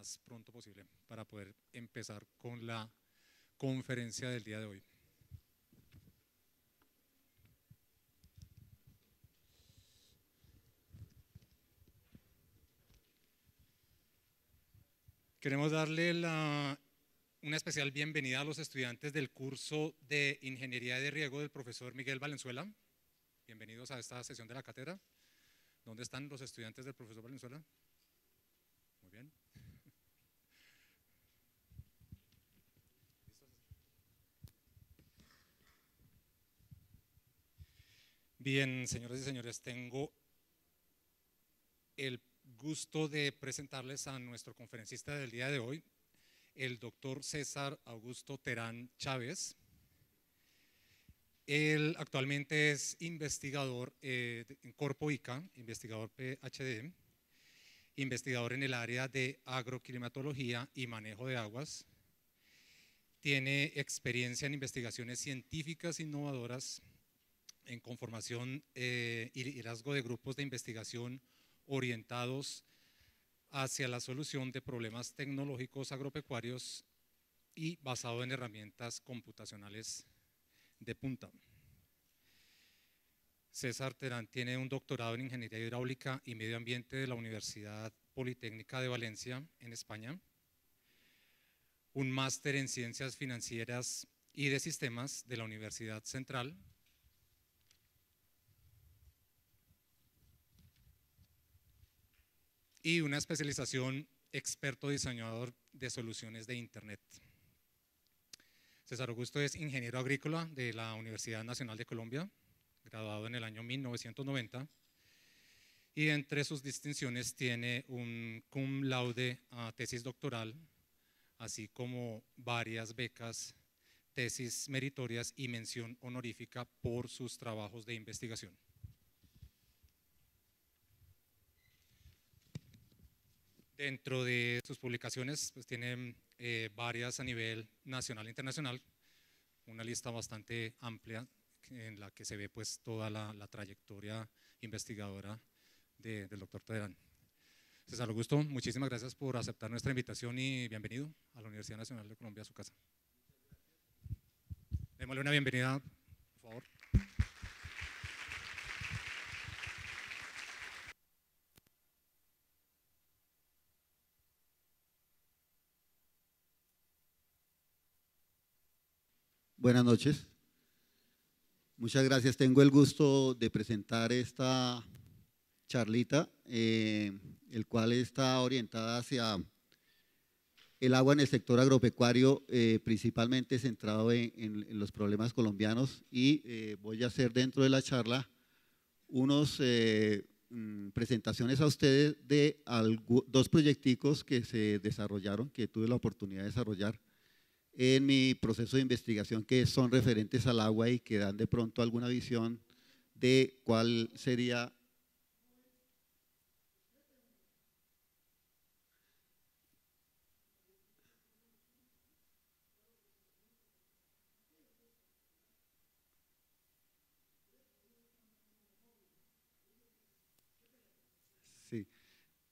más pronto posible para poder empezar con la conferencia del día de hoy. Queremos darle una especial bienvenida a los estudiantes del curso de Ingeniería de Riego del profesor Miguel Valenzuela. Bienvenidos a esta sesión de la cátedra. ¿Dónde están los estudiantes del profesor Valenzuela? Muy bien. Bien, señoras y señores, tengo el gusto de presentarles a nuestro conferencista del día de hoy, el doctor César Augusto Terán Chávez. Él actualmente es investigador en Corpo ICA, investigador PhD, investigador en el área de agroclimatología y manejo de aguas. Tiene experiencia en investigaciones científicas innovadoras, en conformación y liderazgo de grupos de investigación orientados hacia la solución de problemas tecnológicos agropecuarios y basado en herramientas computacionales de punta. César Terán tiene un doctorado en Ingeniería Hidráulica y Medio Ambiente de la Universidad Politécnica de Valencia, en España, un máster en Ciencias Financieras y de Sistemas de la Universidad Central, y una especialización experto diseñador de soluciones de Internet. César Augusto es ingeniero agrícola de la Universidad Nacional de Colombia, graduado en el año 1990, y entre sus distinciones tiene un cum laude a tesis doctoral, así como varias becas, tesis meritorias y mención honorífica por sus trabajos de investigación. Dentro de sus publicaciones, pues tienen varias a nivel nacional e internacional, una lista bastante amplia en la que se ve pues toda la trayectoria investigadora del doctor Terán. César Augusto, muchísimas gracias por aceptar nuestra invitación y bienvenido a la Universidad Nacional de Colombia, a su casa. Démosle una bienvenida, por favor. Buenas noches. Muchas gracias. Tengo el gusto de presentar esta charlita, el cual está orientada hacia el agua en el sector agropecuario, principalmente centrado en los problemas colombianos, y voy a hacer dentro de la charla unas presentaciones a ustedes de dos proyecticos que se desarrollaron, que tuve la oportunidad de desarrollar en mi proceso de investigación, que son referentes al agua y que dan de pronto alguna visión de cuál sería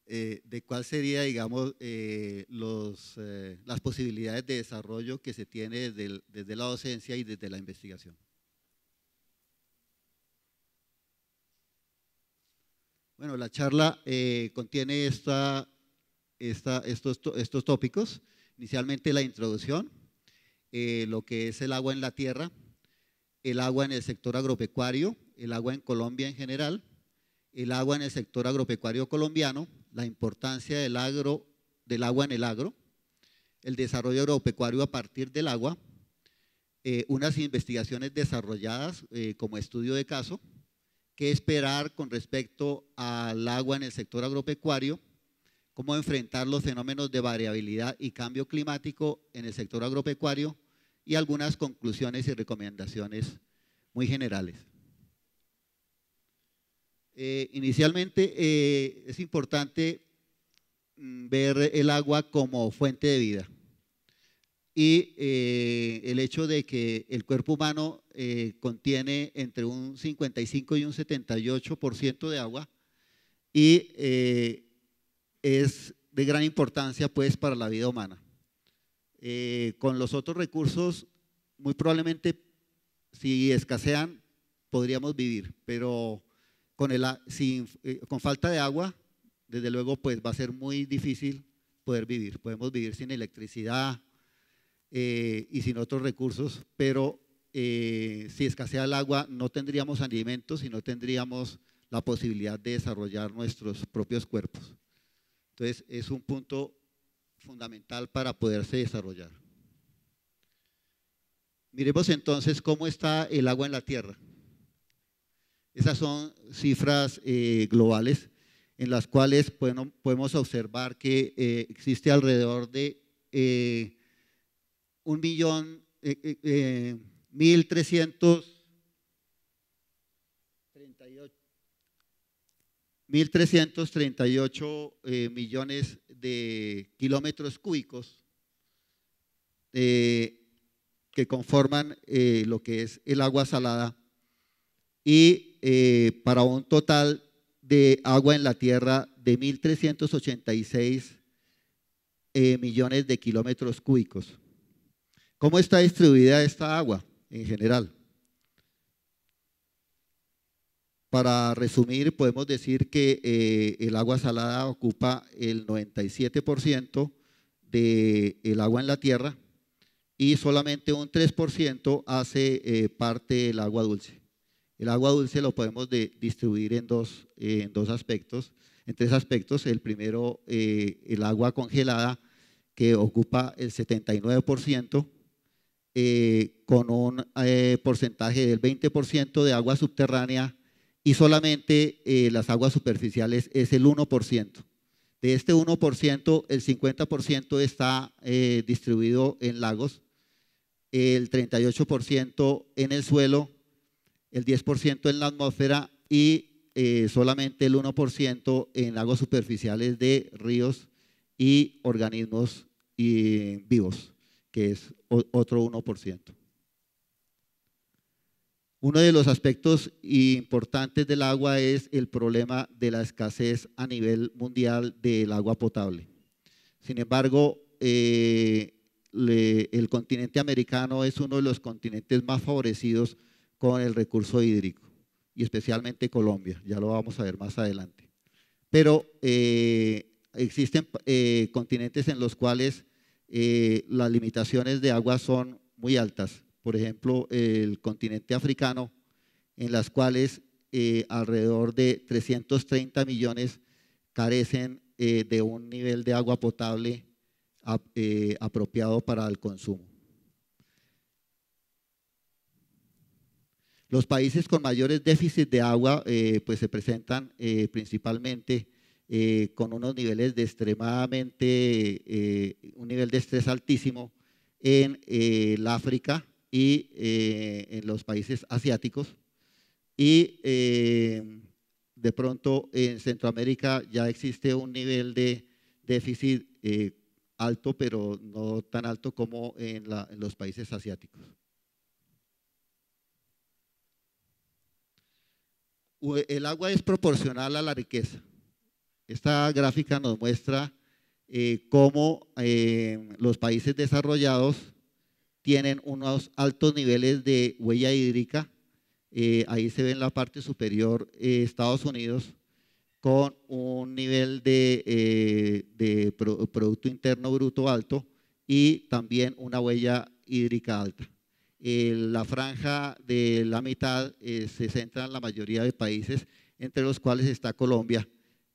de cuál sería, digamos, las posibilidades de desarrollo que se tiene desde la docencia y desde la investigación. Bueno, la charla contiene estos tópicos. Inicialmente la introducción, lo que es el agua en la tierra, el agua en el sector agropecuario, el agua en Colombia en general, el agua en el sector agropecuario colombiano, la importancia del agua en el agro, el desarrollo agropecuario a partir del agua, unas investigaciones desarrolladas como estudio de caso, qué esperar con respecto al agua en el sector agropecuario, cómo enfrentar los fenómenos de variabilidad y cambio climático en el sector agropecuario y algunas conclusiones y recomendaciones muy generales. Inicialmente es importante ver el agua como fuente de vida y el hecho de que el cuerpo humano contiene entre un 55 y un 78% de agua y es de gran importancia pues para la vida humana. Con los otros recursos, muy probablemente si escasean podríamos vivir, pero con falta de agua, desde luego pues va a ser muy difícil poder vivir. Podemos vivir sin electricidad y sin otros recursos, pero si escasea el agua no tendríamos alimentos y no tendríamos la posibilidad de desarrollar nuestros propios cuerpos. Entonces es un punto fundamental para poderse desarrollar. Miremos entonces cómo está el agua en la Tierra. Esas son cifras globales en las cuales podemos observar que existe alrededor de 1.338 millones de kilómetros cúbicos que conforman lo que es el agua salada, y para un total de agua en la Tierra de 1.386 millones de kilómetros cúbicos. ¿Cómo está distribuida esta agua en general? Para resumir, podemos decir que el agua salada ocupa el 97% del agua en la Tierra y solamente un 3% hace parte del agua dulce. El agua dulce lo podemos distribuir en dos aspectos, en tres aspectos. El primero, el agua congelada, que ocupa el 79%, con un porcentaje del 20% de agua subterránea, y solamente las aguas superficiales es el 1%. De este 1%, el 50% está distribuido en lagos, el 38% en el suelo, el 10% en la atmósfera y solamente el 1% en lagos superficiales de ríos y organismos vivos, que es otro 1%. Uno de los aspectos importantes del agua es el problema de la escasez a nivel mundial del agua potable. Sin embargo, el continente americano es uno de los continentes más favorecidos con el recurso hídrico, y especialmente Colombia, ya lo vamos a ver más adelante. Pero existen continentes en los cuales las limitaciones de agua son muy altas. Por ejemplo, el continente africano, en las cuales alrededor de 330 millones carecen de un nivel de agua potable apropiado para el consumo. Los países con mayores déficits de agua pues se presentan principalmente con unos niveles de un nivel de estrés altísimo en el África y en los países asiáticos, y de pronto en Centroamérica ya existe un nivel de déficit alto, pero no tan alto como en los países asiáticos. El agua es proporcional a la riqueza. Esta gráfica nos muestra cómo los países desarrollados tienen unos altos niveles de huella hídrica. Ahí se ve en la parte superior Estados Unidos con un nivel de Producto Interno Bruto alto y también una huella hídrica alta. La franja de la mitad se centra en la mayoría de países, entre los cuales está Colombia,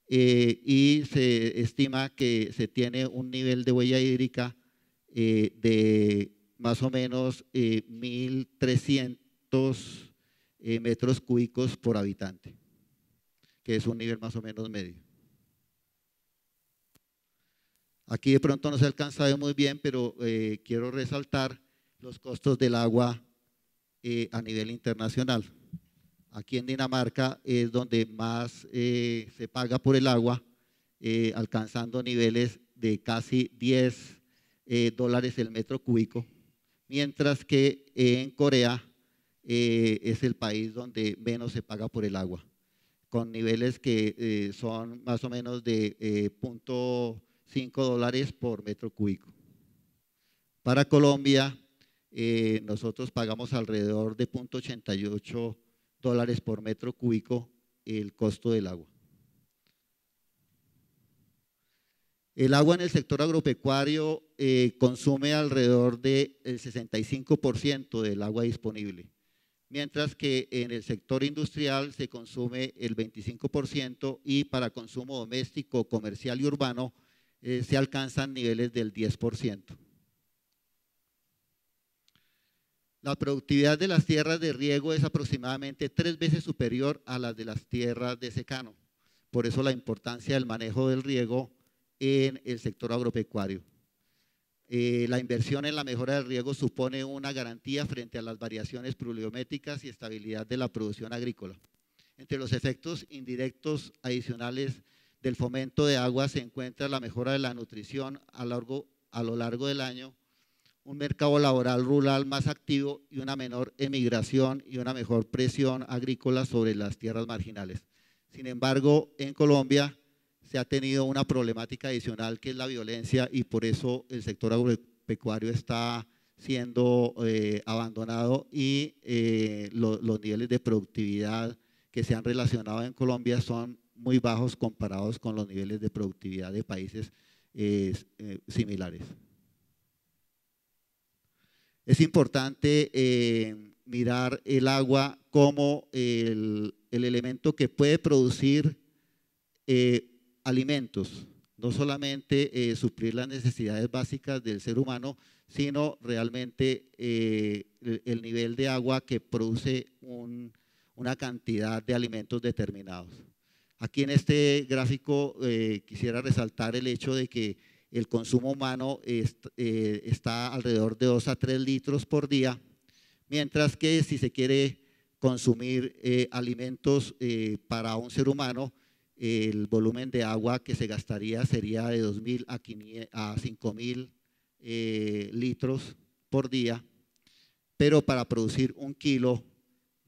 y se estima que se tiene un nivel de huella hídrica de más o menos 1.300 metros cúbicos por habitante, que es un nivel más o menos medio. Aquí de pronto no se alcanza a ver muy bien, pero quiero resaltar los costos del agua a nivel internacional. Aquí en Dinamarca es donde más se paga por el agua, alcanzando niveles de casi 10 dólares el metro cúbico, mientras que en Corea es el país donde menos se paga por el agua, con niveles que son más o menos de $5 por metro cúbico. Para Colombia, nosotros pagamos alrededor de $0.88 por metro cúbico el costo del agua. El agua en el sector agropecuario consume alrededor del 65% del agua disponible, mientras que en el sector industrial se consume el 25% y para consumo doméstico, comercial y urbano se alcanzan niveles del 10%. La productividad de las tierras de riego es aproximadamente 3 veces superior a la de las tierras de secano. Por eso la importancia del manejo del riego en el sector agropecuario. La inversión en la mejora del riego supone una garantía frente a las variaciones pluviométricas y estabilidad de la producción agrícola. Entre los efectos indirectos adicionales del fomento de agua se encuentra la mejora de la nutrición a lo largo del año, un mercado laboral rural más activo y una menor emigración y una mejor presión agrícola sobre las tierras marginales. Sin embargo, en Colombia se ha tenido una problemática adicional que es la violencia y por eso el sector agropecuario está siendo abandonado y los niveles de productividad que se han relacionado en Colombia son muy bajos comparados con los niveles de productividad de países similares. Es importante mirar el agua como el elemento que puede producir alimentos, no solamente suplir las necesidades básicas del ser humano, sino realmente el nivel de agua que produce una cantidad de alimentos determinados. Aquí en este gráfico quisiera resaltar el hecho de que el consumo humano está alrededor de 2 a 3 litros por día, mientras que si se quiere consumir alimentos para un ser humano, el volumen de agua que se gastaría sería de 2.000 a 5.000 litros por día, pero para producir 1 kilo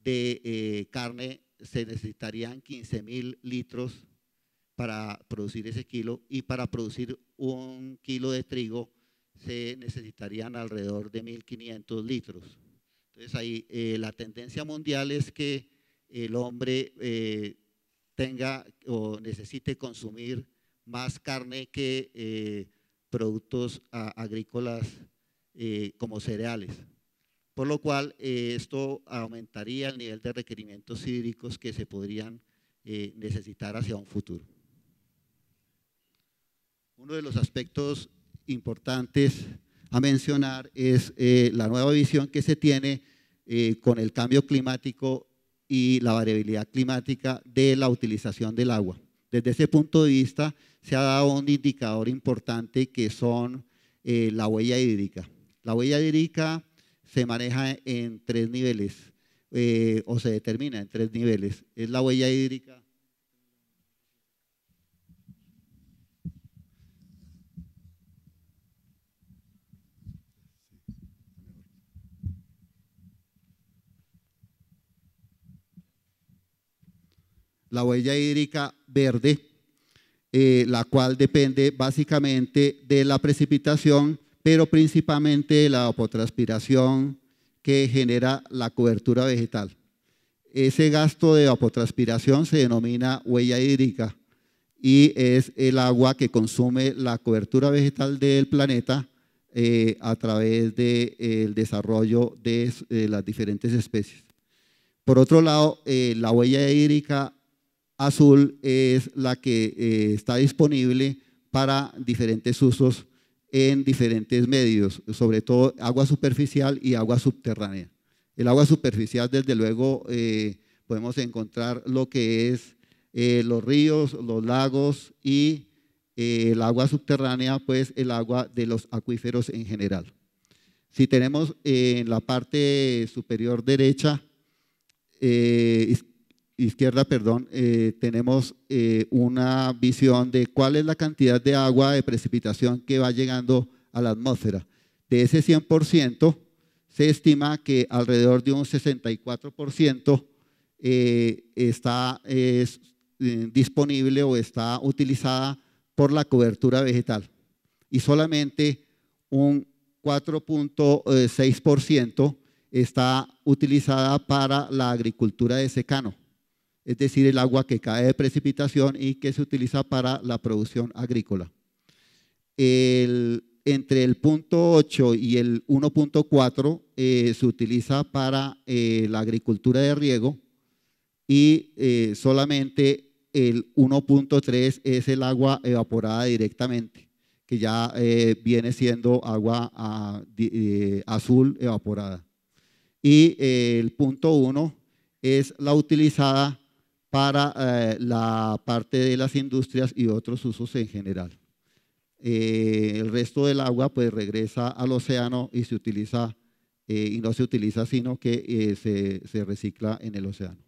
de carne se necesitarían 15.000 litros para producir ese kilo y para producir 1 kilo de trigo se necesitarían alrededor de 1.500 litros. Entonces ahí la tendencia mundial es que el hombre tenga o necesite consumir más carne que productos agrícolas como cereales, por lo cual esto aumentaría el nivel de requerimientos hídricos que se podrían necesitar hacia un futuro. Uno de los aspectos importantes a mencionar es la nueva visión que se tiene con el cambio climático y la variabilidad climática de la utilización del agua. Desde ese punto de vista se ha dado un indicador importante que son la huella hídrica. La huella hídrica se maneja en 3 niveles o se determina en 3 niveles. Es la huella hídrica. La huella hídrica verde, la cual depende básicamente de la precipitación, pero principalmente de la evapotranspiración que genera la cobertura vegetal. Ese gasto de evapotranspiración se denomina huella hídrica y es el agua que consume la cobertura vegetal del planeta a través del desarrollo de las diferentes especies. Por otro lado, la huella hídrica azul es la que está disponible para diferentes usos en diferentes medios, sobre todo agua superficial y agua subterránea. El agua superficial, desde luego, podemos encontrar lo que es los ríos, los lagos y el agua subterránea, pues el agua de los acuíferos en general. Si tenemos en la parte superior derecha, izquierda, perdón, tenemos una visión de cuál es la cantidad de agua de precipitación que va llegando a la atmósfera. De ese 100%, se estima que alrededor de un 64% está disponible o está utilizada por la cobertura vegetal y solamente un 4.6% está utilizada para la agricultura de secano, es decir, el agua que cae de precipitación y que se utiliza para la producción agrícola. Entre el 0.8 y el 1.4 se utiliza para la agricultura de riego y solamente el 1.3 es el agua evaporada directamente, que ya viene siendo agua azul evaporada. Y el 0.1 es la utilizada para la parte de las industrias y otros usos en general. El resto del agua pues regresa al océano y se utiliza y no se utiliza sino que se recicla en el océano.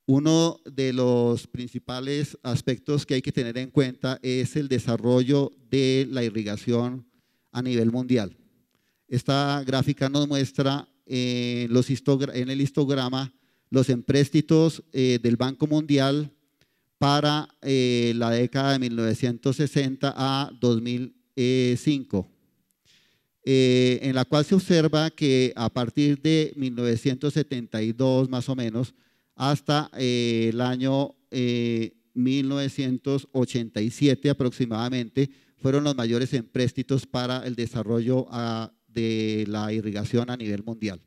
Uno de los principales aspectos que hay que tener en cuenta es el desarrollo de la irrigación a nivel mundial. Esta gráfica nos muestra en el histograma los empréstitos del Banco Mundial para la década de 1960 a 2005, en la cual se observa que a partir de 1972 más o menos hasta el año 1987 aproximadamente fueron los mayores empréstitos para el desarrollo de la irrigación a nivel mundial.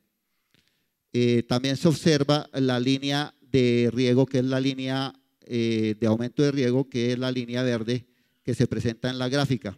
También se observa la línea de riego, que es la línea de aumento de riego, que es la línea verde que se presenta en la gráfica.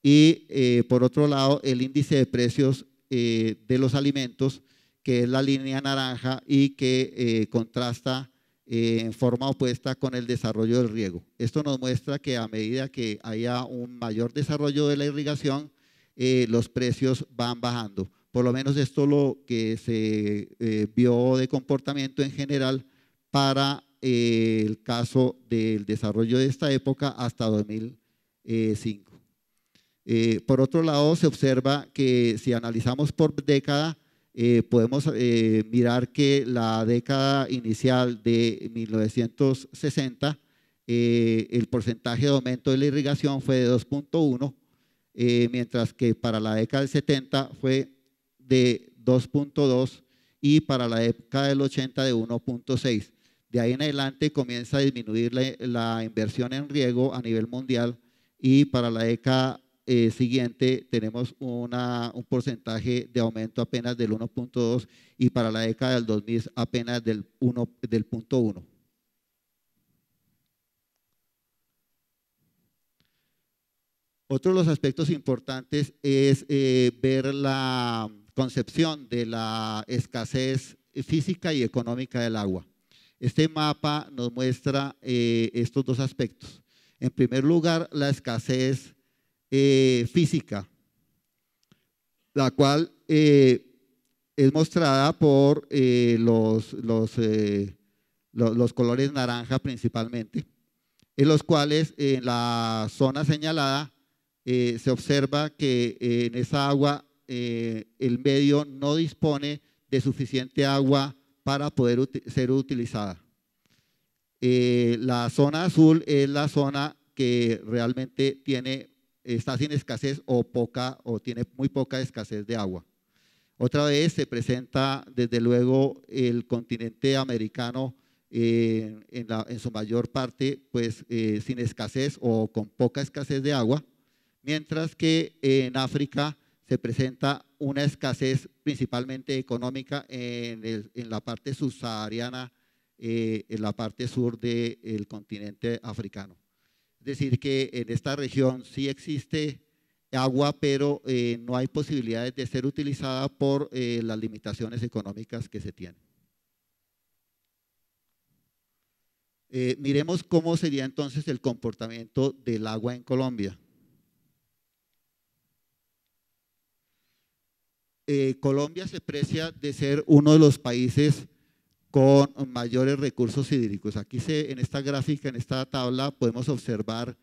Y por otro lado, el índice de precios de los alimentos, que es la línea naranja y que contrasta en forma opuesta con el desarrollo del riego. Esto nos muestra que a medida que haya un mayor desarrollo de la irrigación, los precios van bajando. Por lo menos esto es lo que se vio de comportamiento en general para el caso del desarrollo de esta época hasta 2005. Por otro lado, se observa que si analizamos por década, podemos mirar que la década inicial de 1960, el porcentaje de aumento de la irrigación fue de 2.1, mientras que para la década del 70 fue de 2.2 y para la década del 80 de 1.6. De ahí en adelante comienza a disminuir la inversión en riego a nivel mundial y para la década siguiente tenemos un porcentaje de aumento apenas del 1.2 y para la década del 2000 apenas del 0.1. Otro de los aspectos importantes es ver la concepción de la escasez física y económica del agua. Este mapa nos muestra estos dos aspectos. En primer lugar, la escasez física, la cual es mostrada por los colores naranja principalmente, en los cuales en la zona señalada se observa que en esa agua el medio no dispone de suficiente agua para poder ser utilizada. La zona azul es la zona que realmente está sin escasez o tiene muy poca escasez de agua. Otra vez se presenta desde luego el continente americano en su mayor parte pues sin escasez o con poca escasez de agua, mientras que en África se presenta una escasez principalmente económica en la parte subsahariana, en la parte sur del continente africano. Es decir, que en esta región sí existe agua, pero no hay posibilidades de ser utilizada por las limitaciones económicas que se tienen. Miremos cómo sería entonces el comportamiento del agua en Colombia. Colombia se precia de ser uno de los países con mayores recursos hídricos. Aquí en esta gráfica, en esta tabla, podemos observar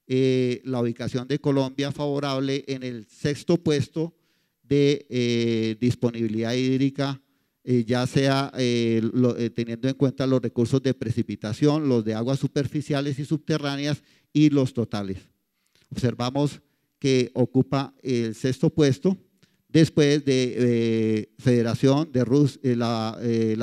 la ubicación de Colombia favorable en el 6º puesto de disponibilidad hídrica ya sea teniendo en cuenta los recursos de precipitación, los de aguas superficiales y subterráneas y los totales. Observamos que ocupa el 6º puesto después de la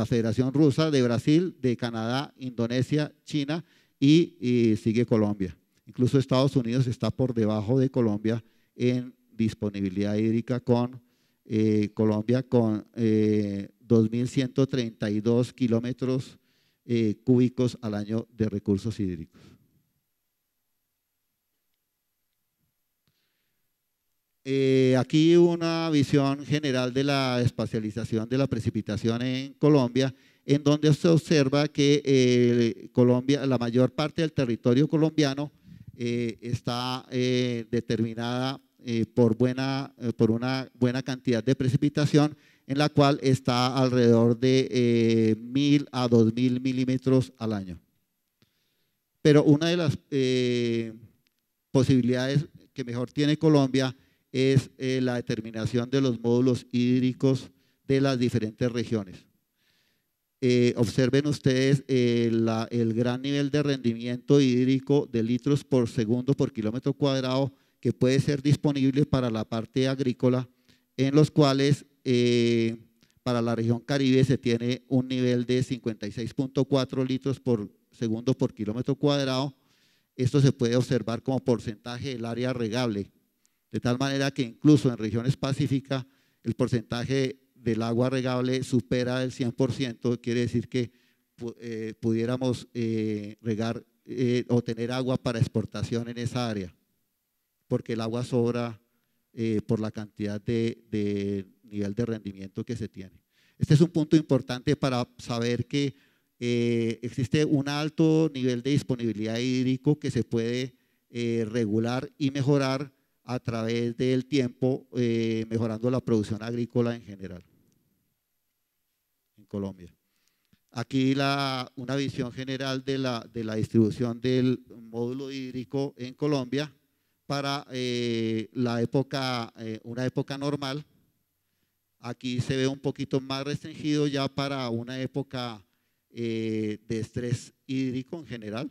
Federación Rusa, de Brasil, de Canadá, Indonesia, China y sigue Colombia. Incluso Estados Unidos está por debajo de Colombia en disponibilidad hídrica, con Colombia con 2.132 kilómetros cúbicos al año de recursos hídricos. Aquí una visión general de la espacialización de la precipitación en Colombia, en donde se observa que Colombia, la mayor parte del territorio colombiano está determinada por una buena cantidad de precipitación, en la cual está alrededor de 1.000 a 2.000 milímetros al año. Pero una de las posibilidades que mejor tiene Colombia es la determinación de los módulos hídricos de las diferentes regiones. Observen ustedes el gran nivel de rendimiento hídrico de litros por segundo por kilómetro cuadrado que puede ser disponible para la parte agrícola, en los cuales para la región Caribe se tiene un nivel de 56.4 litros por segundo por kilómetro cuadrado. Esto se puede observar como porcentaje del área regable, de tal manera que incluso en regiones pacíficas el porcentaje del agua regable supera el 100%, quiere decir que pudiéramos regar o tener agua para exportación en esa área, porque el agua sobra por la cantidad de nivel de rendimiento que se tiene. Este es un punto importante para saber que existe un alto nivel de disponibilidad hídrico que se puede regular y mejorar a través del tiempo, mejorando la producción agrícola en general en Colombia. Aquí una visión general de la distribución del módulo hídrico en Colombia para una época normal. Aquí se ve un poquito más restringido ya para una época de estrés hídrico en general,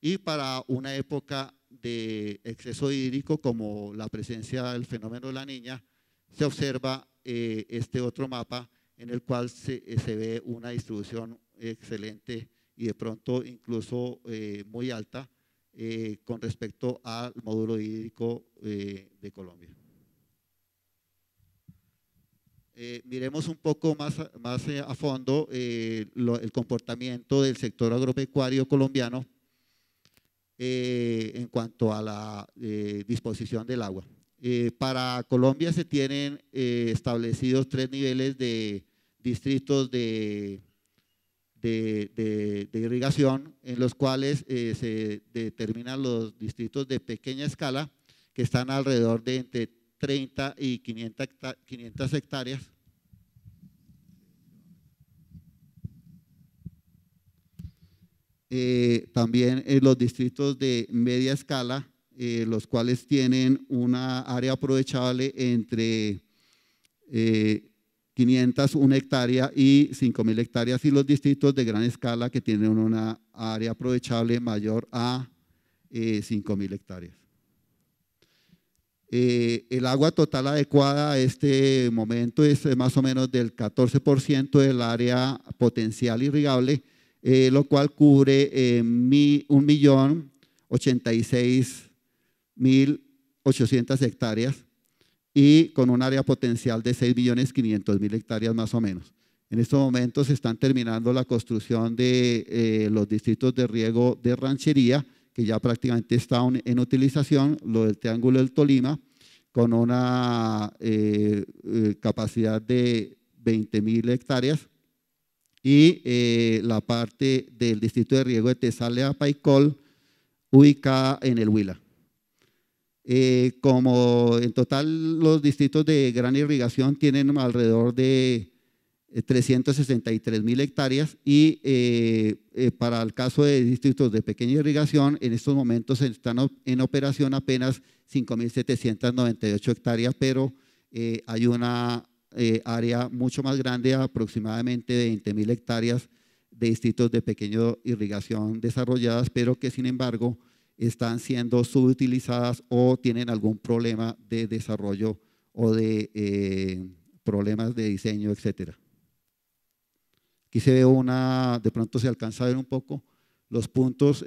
y para una época de exceso hídrico como la presencia del fenómeno de la Niña, se observa este otro mapa en el cual se ve una distribución excelente y de pronto incluso muy alta con respecto al módulo hídrico de Colombia. Miremos un poco más a fondo el comportamiento del sector agropecuario colombiano en cuanto a la disposición del agua. Para Colombia se tienen establecidos 3 niveles de distritos de irrigación, en los cuales se determinan los distritos de pequeña escala, que están alrededor de entre 30 y 500 hectáreas. También los distritos de media escala, los cuales tienen una área aprovechable entre 501 hectáreas y 5.000 hectáreas, y los distritos de gran escala que tienen una área aprovechable mayor a 5.000 hectáreas. El agua total adecuada a este momento es más o menos del 14% del área potencial irrigable, lo cual cubre 1.086.800 hectáreas y con un área potencial de 6.500.000 hectáreas más o menos. En estos momentos se están terminando la construcción de los distritos de riego de ranchería, que ya prácticamente está en utilización, lo del Triángulo del Tolima, con una capacidad de 20.000 hectáreas, y la parte del distrito de riego de Tesalia-Paicol, ubicada en el Huila. Como en total los distritos de gran irrigación tienen alrededor de 363.000 hectáreas, y para el caso de distritos de pequeña irrigación, en estos momentos están en operación apenas 5.798 hectáreas, pero hay una área mucho más grande, aproximadamente 20.000 hectáreas de distritos de pequeña irrigación desarrolladas, pero que sin embargo están siendo subutilizadas o tienen algún problema de desarrollo o de problemas de diseño, etcétera. Aquí se ve de pronto se alcanza a ver un poco los puntos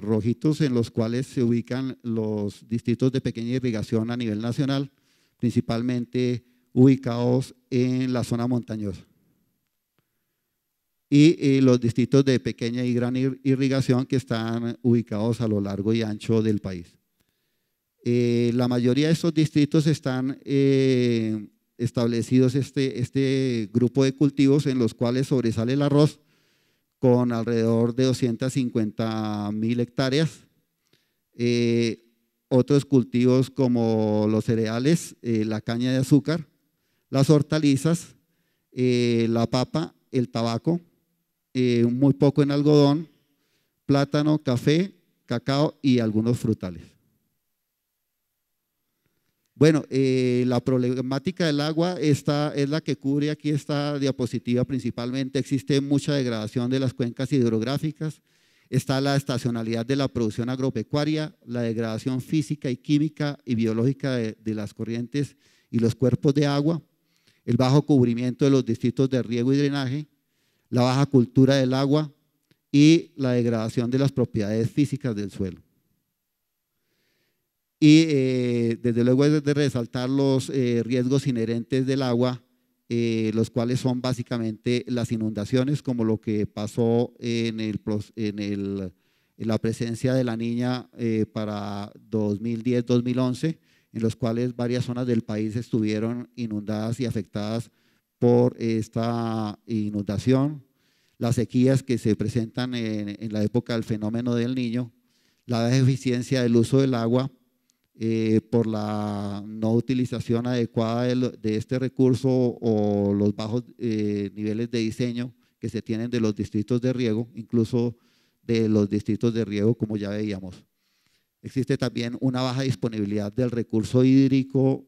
rojitos en los cuales se ubican los distritos de pequeña irrigación a nivel nacional, principalmente ubicados en la zona montañosa. Y los distritos de pequeña y gran irrigación que están ubicados a lo largo y ancho del país. La mayoría de estos distritos están establecidos este grupo de cultivos en los cuales sobresale el arroz con alrededor de 250.000 hectáreas. Otros cultivos como los cereales, la caña de azúcar, las hortalizas, la papa, el tabaco, muy poco en algodón, plátano, café, cacao y algunos frutales. Bueno, la problemática del agua es la que cubre aquí esta diapositiva principalmente. Existe mucha degradación de las cuencas hidrográficas, está la estacionalidad de la producción agropecuaria, la degradación física y química y biológica de las corrientes y los cuerpos de agua, el bajo cubrimiento de los distritos de riego y drenaje, la baja cultura del agua y la degradación de las propiedades físicas del suelo. Y desde luego es de resaltar los riesgos inherentes del agua, los cuales son básicamente las inundaciones, como lo que pasó en la presencia de la Niña para 2010-2011, en los cuales varias zonas del país estuvieron inundadas y afectadas por esta inundación, las sequías que se presentan en la época del fenómeno del Niño, la baja eficiencia del uso del agua, por la no utilización adecuada de este recurso o los bajos niveles de diseño que se tienen de los distritos de riego, incluso de los distritos de riego como ya veíamos. Existe también una baja disponibilidad del recurso hídrico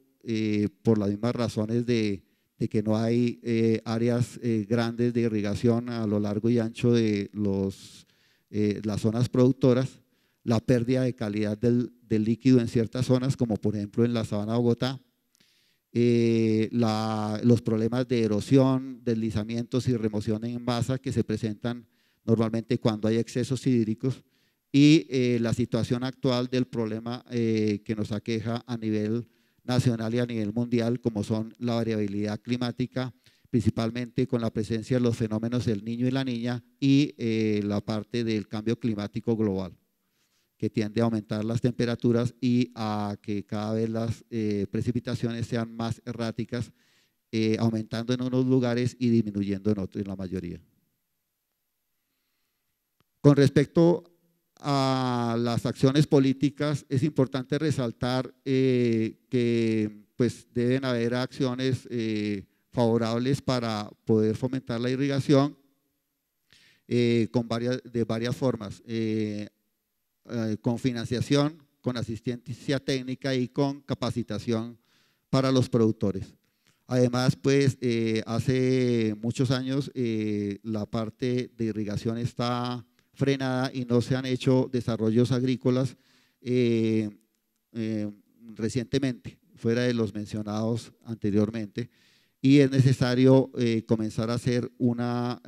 por las mismas razones de que no hay áreas grandes de irrigación a lo largo y ancho de las zonas productoras, la pérdida de calidad del líquido en ciertas zonas, como por ejemplo en la sabana de Bogotá, los problemas de erosión, deslizamientos y remoción en masa que se presentan normalmente cuando hay excesos hídricos, y la situación actual del problema que nos aqueja a nivel nacional y a nivel mundial, como son la variabilidad climática, principalmente con la presencia de los fenómenos del Niño y la Niña y la parte del cambio climático global, que tiende a aumentar las temperaturas y a que cada vez las precipitaciones sean más erráticas, aumentando en unos lugares y disminuyendo en otros, en la mayoría. Con respecto a las acciones políticas, es importante resaltar que pues, deben haber acciones favorables para poder fomentar la irrigación de varias formas. Con financiación, con asistencia técnica y con capacitación para los productores. Además, pues hace muchos años la parte de irrigación está frenada y no se han hecho desarrollos agrícolas recientemente, fuera de los mencionados anteriormente, y es necesario comenzar a hacer una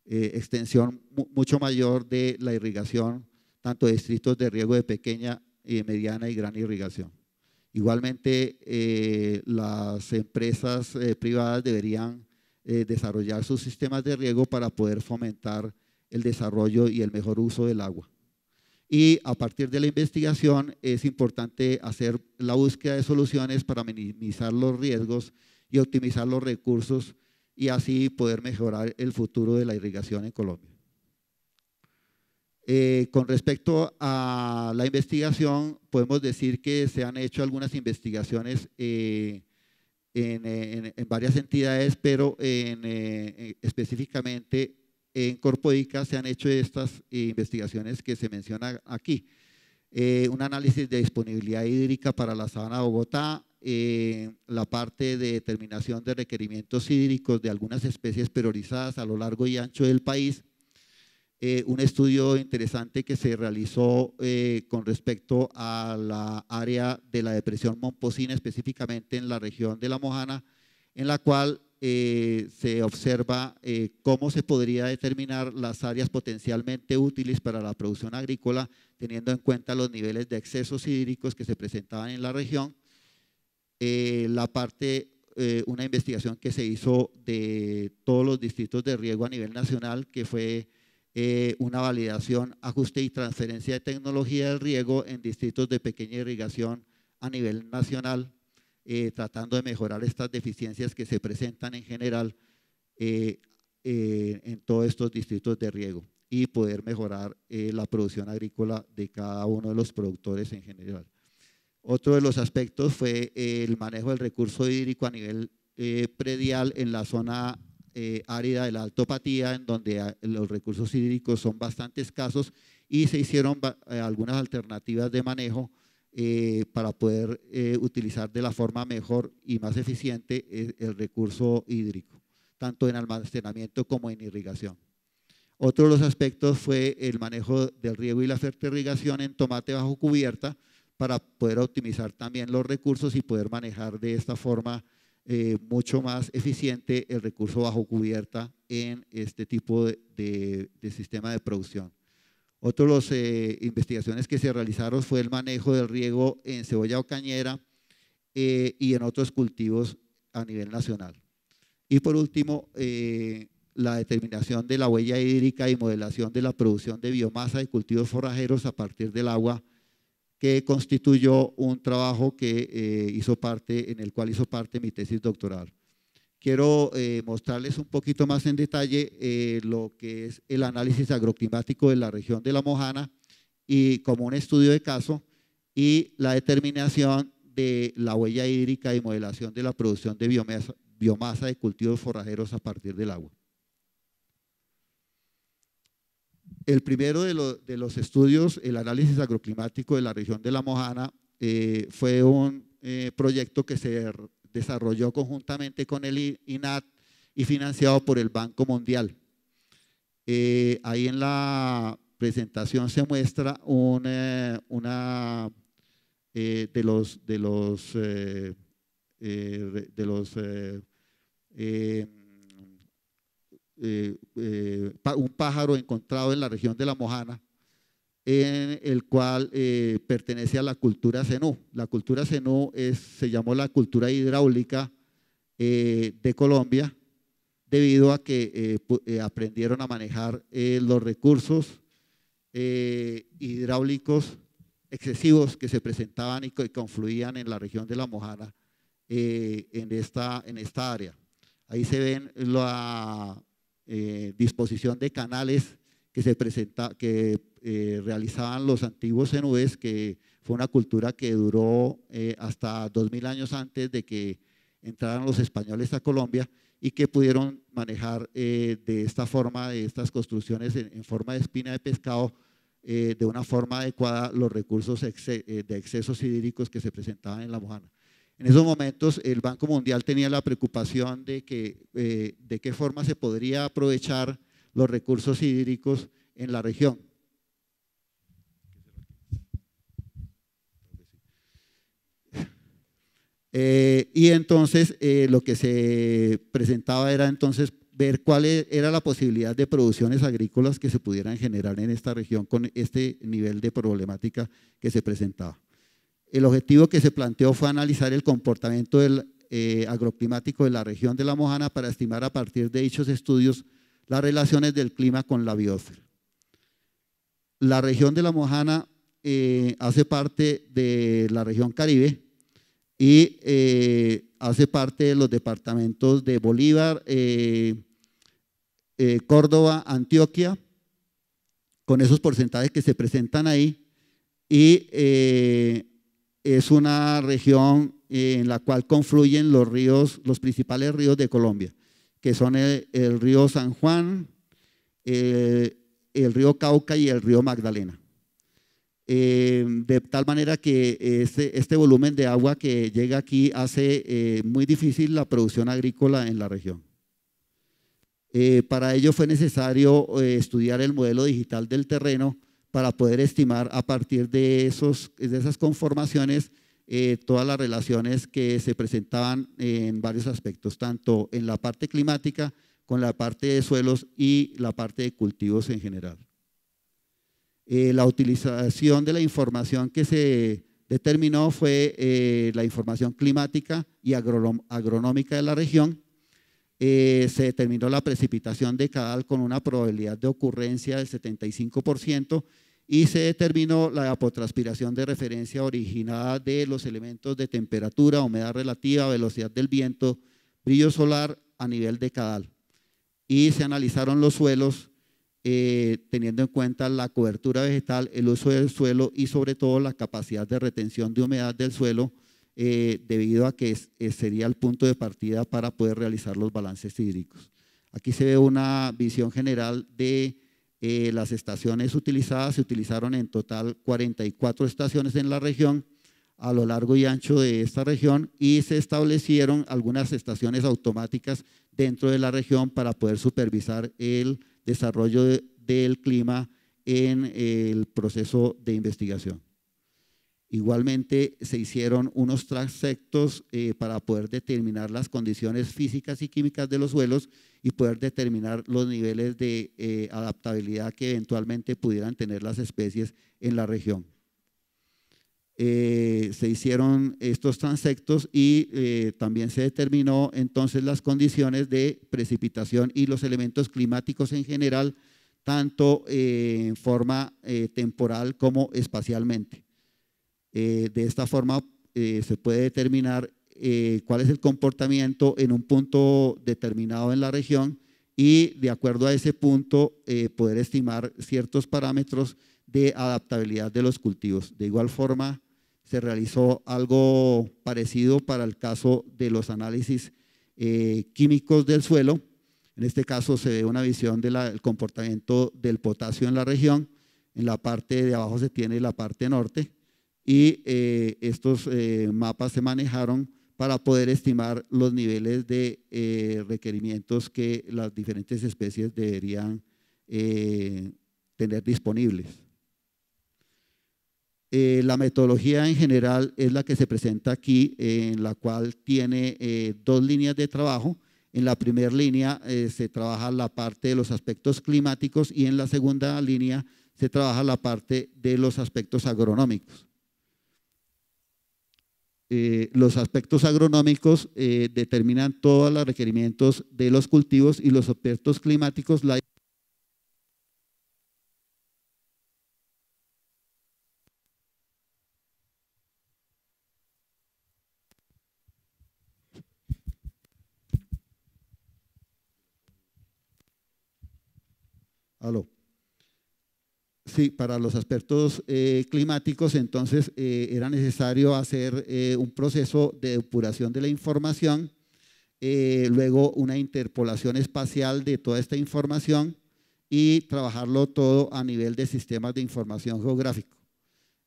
extensión mucho mayor de la irrigación, tanto de distritos de riego de pequeña, mediana y gran irrigación. Igualmente, las empresas privadas deberían desarrollar sus sistemas de riego para poder fomentar el desarrollo y el mejor uso del agua. Y a partir de la investigación es importante hacer la búsqueda de soluciones para minimizar los riesgos y optimizar los recursos y así poder mejorar el futuro de la irrigación en Colombia. Con respecto a la investigación, podemos decir que se han hecho algunas investigaciones en varias entidades, pero específicamente en Corpoica se han hecho estas investigaciones que se mencionan aquí. un análisis de disponibilidad hídrica para la sabana de Bogotá, la parte de determinación de requerimientos hídricos de algunas especies priorizadas a lo largo y ancho del país, un estudio interesante que se realizó con respecto a la área de la depresión Momposina, específicamente en la región de La Mojana, en la cual se observa cómo se podría determinar las áreas potencialmente útiles para la producción agrícola, teniendo en cuenta los niveles de excesos hídricos que se presentaban en la región. Una investigación que se hizo de todos los distritos de riego a nivel nacional, que fue una validación, ajuste y transferencia de tecnología del riego en distritos de pequeña irrigación a nivel nacional, tratando de mejorar estas deficiencias que se presentan en general en todos estos distritos de riego y poder mejorar la producción agrícola de cada uno de los productores en general. Otro de los aspectos fue el manejo del recurso hídrico a nivel predial en la zona árida de la Alto Patía, en donde los recursos hídricos son bastante escasos, y se hicieron algunas alternativas de manejo para poder utilizar de la forma mejor y más eficiente el recurso hídrico, tanto en almacenamiento como en irrigación. Otro de los aspectos fue el manejo del riego y la fertirrigación en tomate bajo cubierta, para poder optimizar también los recursos y poder manejar de esta forma mucho más eficiente el recurso bajo cubierta en este tipo de sistema de producción. Otra de las investigaciones que se realizaron fue el manejo del riego en cebolla o cañera y en otros cultivos a nivel nacional. Y por último, la determinación de la huella hídrica y modelación de la producción de biomasa de cultivos forrajeros a partir del agua, que constituyó un trabajo que en el cual hizo parte mi tesis doctoral. Quiero mostrarles un poquito más en detalle lo que es el análisis agroclimático de la región de La Mojana y como un estudio de caso, y la determinación de la huella hídrica y modelación de la producción de biomasa de cultivos forrajeros a partir del agua. El primero de los estudios, el análisis agroclimático de la región de La Mojana, fue un proyecto que se desarrolló conjuntamente con el INAT y financiado por el Banco Mundial. Ahí en la presentación se muestra de un pájaro encontrado en la región de La Mojana, en el cual pertenece a la cultura cenú. La cultura cenú se llamó la cultura hidráulica de Colombia, debido a que aprendieron a manejar los recursos hidráulicos excesivos que se presentaban y que confluían en la región de La Mojana en esta área. Ahí se ven la disposición de canales que realizaban los antiguos cenúes, que fue una cultura que duró hasta 2000 años antes de que entraran los españoles a Colombia, y que pudieron manejar de esta forma, de estas construcciones en forma de espina de pescado, de una forma adecuada los recursos de excesos hídricos que se presentaban en La Mojana. En esos momentos el Banco Mundial tenía la preocupación de qué forma se podría aprovechar los recursos hídricos en la región. Y entonces lo que se presentaba era entonces ver cuál era la posibilidad de producciones agrícolas que se pudieran generar en esta región con este nivel de problemática que se presentaba. El objetivo que se planteó fue analizar el comportamiento agroclimático de la región de La Mojana para estimar a partir de dichos estudios las relaciones del clima con la biosfera. La región de La Mojana hace parte de la región Caribe y hace parte de los departamentos de Bolívar, Córdoba, Antioquia, con esos porcentajes que se presentan ahí, y es una región en la cual confluyen los principales ríos de Colombia, que son el río San Juan, el río Cauca y el río Magdalena. de tal manera que este volumen de agua que llega aquí hace muy difícil la producción agrícola en la región. Para ello fue necesario estudiar el modelo digital del terreno para poder estimar a partir de esas conformaciones todas las relaciones que se presentaban en varios aspectos, tanto en la parte climática, con la parte de suelos y la parte de cultivos en general. La utilización de la información que se determinó fue la información climática y agronómica de la región. Se determinó la precipitación decadal con una probabilidad de ocurrencia del 75% y se determinó la evapotranspiración de referencia originada de los elementos de temperatura, humedad relativa, velocidad del viento, brillo solar a nivel decadal. Y se analizaron los suelos teniendo en cuenta la cobertura vegetal, el uso del suelo y sobre todo la capacidad de retención de humedad del suelo, debido a que sería el punto de partida para poder realizar los balances hídricos. Aquí se ve una visión general de las estaciones utilizadas. Se utilizaron en total 44 estaciones en la región, a lo largo y ancho de esta región, y se establecieron algunas estaciones automáticas dentro de la región para poder supervisar el desarrollo del clima en el proceso de investigación. Igualmente se hicieron unos transectos para poder determinar las condiciones físicas y químicas de los suelos y poder determinar los niveles de adaptabilidad que eventualmente pudieran tener las especies en la región. Se hicieron estos transectos y también se determinó entonces las condiciones de precipitación y los elementos climáticos en general, tanto en forma temporal como espacialmente. De esta forma se puede determinar cuál es el comportamiento en un punto determinado en la región y de acuerdo a ese punto poder estimar ciertos parámetros de adaptabilidad de los cultivos. De igual forma, se realizó algo parecido para el caso de los análisis químicos del suelo. En este caso se ve una visión del comportamiento del potasio en la región. En la parte de abajo se tiene la parte norte y estos mapas se manejaron para poder estimar los niveles de requerimientos que las diferentes especies deberían tener disponibles. La metodología en general es la que se presenta aquí, en la cual tiene dos líneas de trabajo. En la primera línea se trabaja la parte de los aspectos climáticos y en la segunda línea se trabaja la parte de los aspectos agronómicos. Los aspectos agronómicos determinan todos los requerimientos de los cultivos y los aspectos climáticos Aló. Sí, para los aspectos climáticos, entonces era necesario hacer un proceso de depuración de la información, luego una interpolación espacial de toda esta información y trabajarlo todo a nivel de sistemas de información geográfico,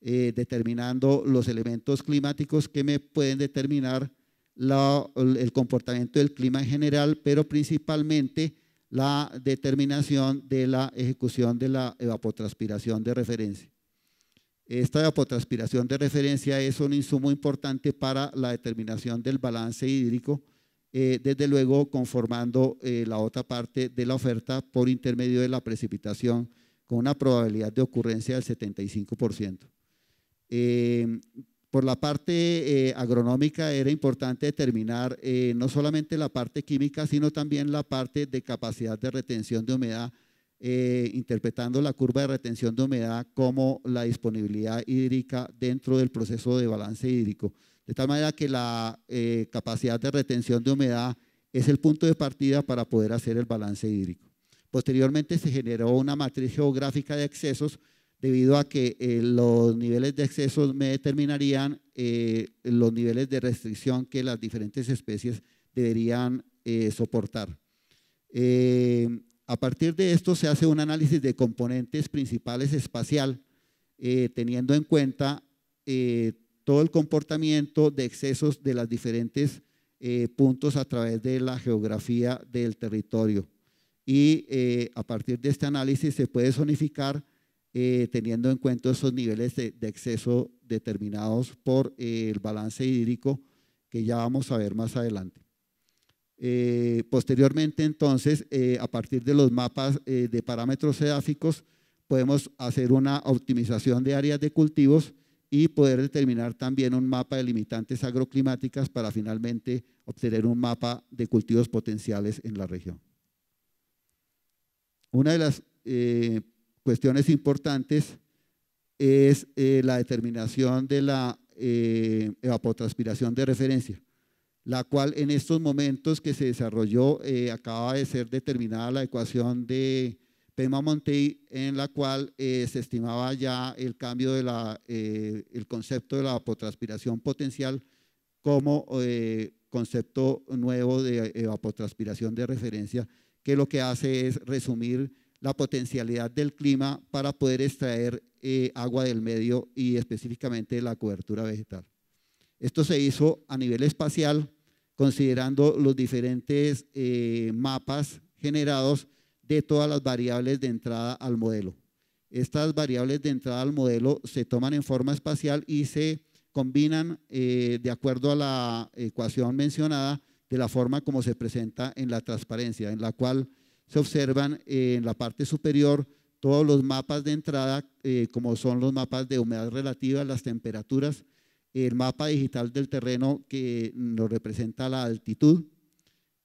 determinando los elementos climáticos que me pueden determinar el comportamiento del clima en general, pero principalmente la determinación de la ejecución de la evapotranspiración de referencia. Esta evapotranspiración de referencia es un insumo importante para la determinación del balance hídrico, desde luego conformando la otra parte de la oferta por intermedio de la precipitación con una probabilidad de ocurrencia del 75%. Por la parte agronómica era importante determinar no solamente la parte química, sino también la parte de capacidad de retención de humedad, interpretando la curva de retención de humedad como la disponibilidad hídrica dentro del proceso de balance hídrico. De tal manera que la capacidad de retención de humedad es el punto de partida para poder hacer el balance hídrico. Posteriormente se generó una matriz geográfica de excesos, debido a que los niveles de excesos me determinarían los niveles de restricción que las diferentes especies deberían soportar. A partir de esto se hace un análisis de componentes principales espacial, teniendo en cuenta todo el comportamiento de excesos de los diferentes puntos a través de la geografía del territorio. Y a partir de este análisis se puede zonificar teniendo en cuenta esos niveles de exceso determinados por el balance hídrico que ya vamos a ver más adelante. Posteriormente, entonces, a partir de los mapas de parámetros edáficos, podemos hacer una optimización de áreas de cultivos y poder determinar también un mapa de limitantes agroclimáticas para finalmente obtener un mapa de cultivos potenciales en la región. Una de las cuestiones importantes es la determinación de la evapotranspiración de referencia, la cual en estos momentos que se desarrolló acaba de ser determinada la ecuación de Pema-Monti, en la cual se estimaba ya el cambio de el concepto de la evapotranspiración potencial como concepto nuevo de evapotranspiración de referencia, que lo que hace es resumir la potencialidad del clima para poder extraer agua del medio y específicamente de la cobertura vegetal. Esto se hizo a nivel espacial, considerando los diferentes mapas generados de todas las variables de entrada al modelo. Estas variables de entrada al modelo se toman en forma espacial y se combinan de acuerdo a la ecuación mencionada de la forma como se presenta en la transparencia, en la cual se observan en la parte superior todos los mapas de entrada, como son los mapas de humedad relativa, las temperaturas, el mapa digital del terreno que nos representa la altitud,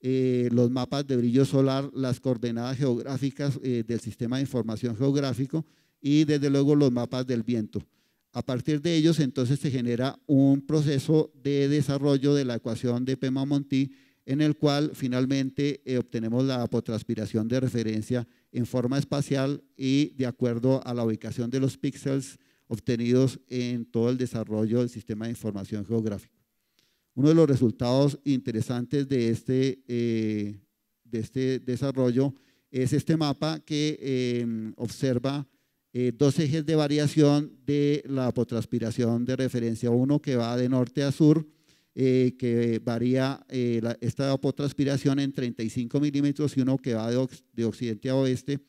los mapas de brillo solar, las coordenadas geográficas del sistema de información geográfico y desde luego los mapas del viento. A partir de ellos entonces se genera un proceso de desarrollo de la ecuación de Pema-Monti en el cual finalmente obtenemos la evapotranspiración de referencia en forma espacial y de acuerdo a la ubicación de los píxeles obtenidos en todo el desarrollo del sistema de información geográfico. Uno de los resultados interesantes de este desarrollo es este mapa que observa dos ejes de variación de la evapotranspiración de referencia, uno que va de norte a sur, que varía esta evapotranspiración en 35 milímetros y uno que va de occidente a oeste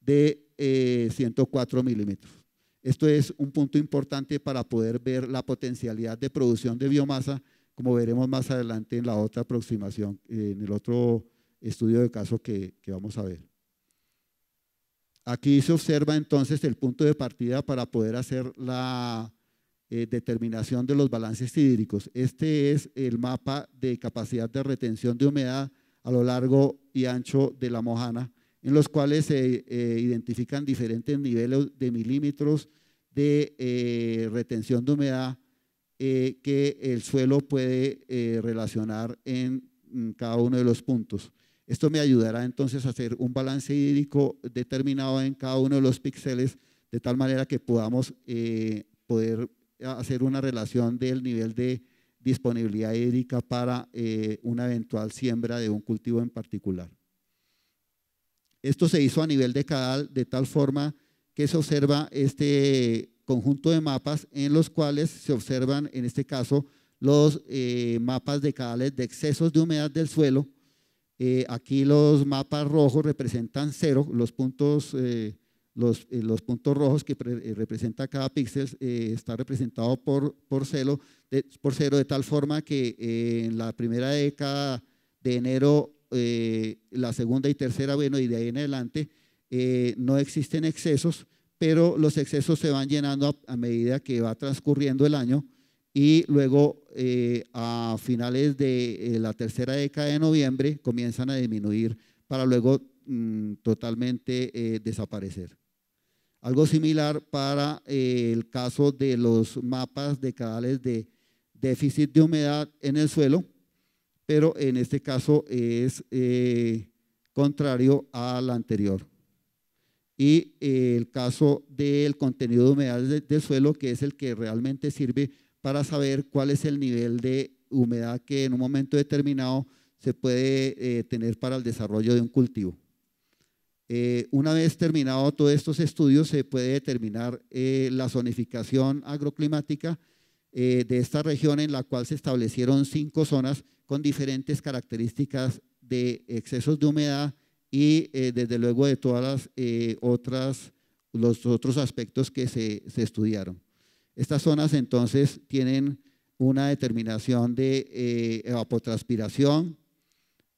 de 104 milímetros. Esto es un punto importante para poder ver la potencialidad de producción de biomasa, como veremos más adelante en la otra aproximación, en el otro estudio de caso que vamos a ver. Aquí se observa entonces el punto de partida para poder hacer la determinación de los balances hídricos. Este es el mapa de capacidad de retención de humedad a lo largo y ancho de la Mojana, en los cuales se identifican diferentes niveles de milímetros de retención de humedad que el suelo puede relacionar en cada uno de los puntos. Esto me ayudará entonces a hacer un balance hídrico determinado en cada uno de los píxeles, de tal manera que podamos poder hacer una relación del nivel de disponibilidad hídrica para una eventual siembra de un cultivo en particular. Esto se hizo a nivel decadal de tal forma que se observa este conjunto de mapas en los cuales se observan, en este caso, los mapas decadales de excesos de humedad del suelo. Aquí los mapas rojos representan cero, los puntos rojos que representa cada píxel está representado por cero, de tal forma que en la primera década de enero, la segunda y tercera, bueno, y de ahí en adelante, no existen excesos, pero los excesos se van llenando a medida que va transcurriendo el año y luego a finales de la tercera década de noviembre comienzan a disminuir para luego totalmente desaparecer. Algo similar para el caso de los mapas decadales de déficit de humedad en el suelo, pero en este caso es contrario al anterior. Y el caso del contenido de humedad del suelo, que es el que realmente sirve para saber cuál es el nivel de humedad que en un momento determinado se puede tener para el desarrollo de un cultivo. Una vez terminado todos estos estudios, se puede determinar la zonificación agroclimática de esta región, en la cual se establecieron 5 zonas con diferentes características de excesos de humedad y desde luego de todas las los otros aspectos que se estudiaron. Estas zonas entonces tienen una determinación de evapotranspiración,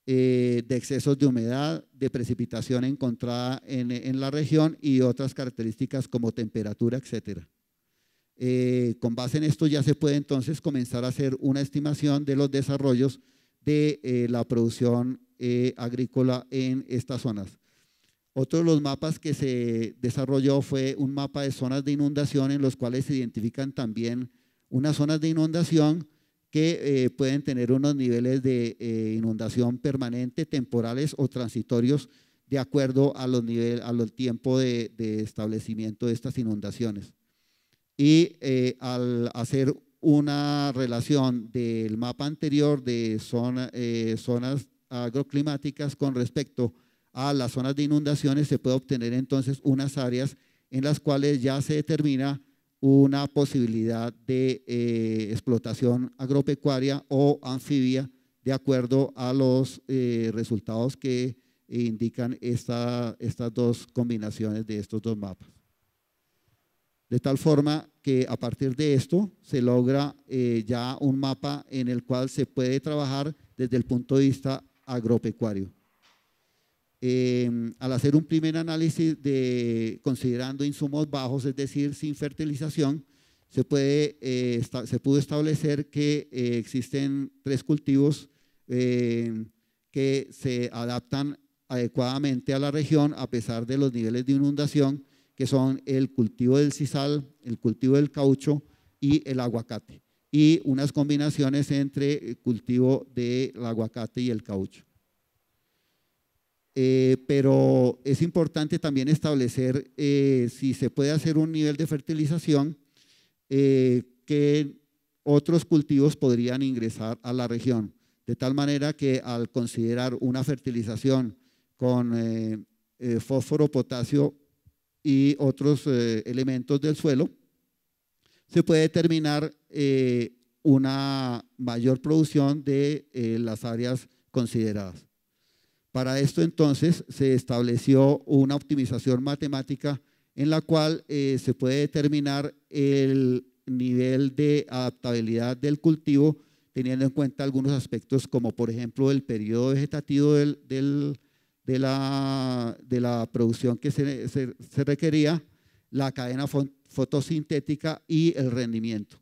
de excesos de humedad, de precipitación encontrada en la región y otras características como temperatura, etcétera. Con base en esto ya se puede entonces comenzar a hacer una estimación de los desarrollos de la producción agrícola en estas zonas. Otro de los mapas que se desarrolló fue un mapa de zonas de inundación, en los cuales se identifican también unas zonas de inundación que pueden tener unos niveles de inundación permanente, temporales o transitorios, de acuerdo a al tiempo de establecimiento de estas inundaciones. Y al hacer una relación del mapa anterior de zonas agroclimáticas con respecto a las zonas de inundaciones, se puede obtener entonces unas áreas en las cuales ya se determina una posibilidad de explotación agropecuaria o anfibia, de acuerdo a los resultados que indican estas 2 combinaciones de estos 2 mapas. De tal forma que a partir de esto se logra ya un mapa en el cual se puede trabajar desde el punto de vista agropecuario. Al hacer un primer análisis considerando insumos bajos, es decir, sin fertilización, se pudo establecer que existen 3 cultivos que se adaptan adecuadamente a la región a pesar de los niveles de inundación, que son el cultivo del sisal, el cultivo del caucho y el aguacate, y unas combinaciones entre el cultivo del aguacate y el caucho. Pero es importante también establecer si se puede hacer un nivel de fertilización que otros cultivos podrían ingresar a la región, de tal manera que al considerar una fertilización con fósforo, potasio y otros elementos del suelo, se puede determinar una mayor producción de las áreas consideradas. Para esto entonces se estableció una optimización matemática en la cual se puede determinar el nivel de adaptabilidad del cultivo, teniendo en cuenta algunos aspectos como por ejemplo el periodo vegetativo de la producción que se requería, la cadena fotosintética y el rendimiento.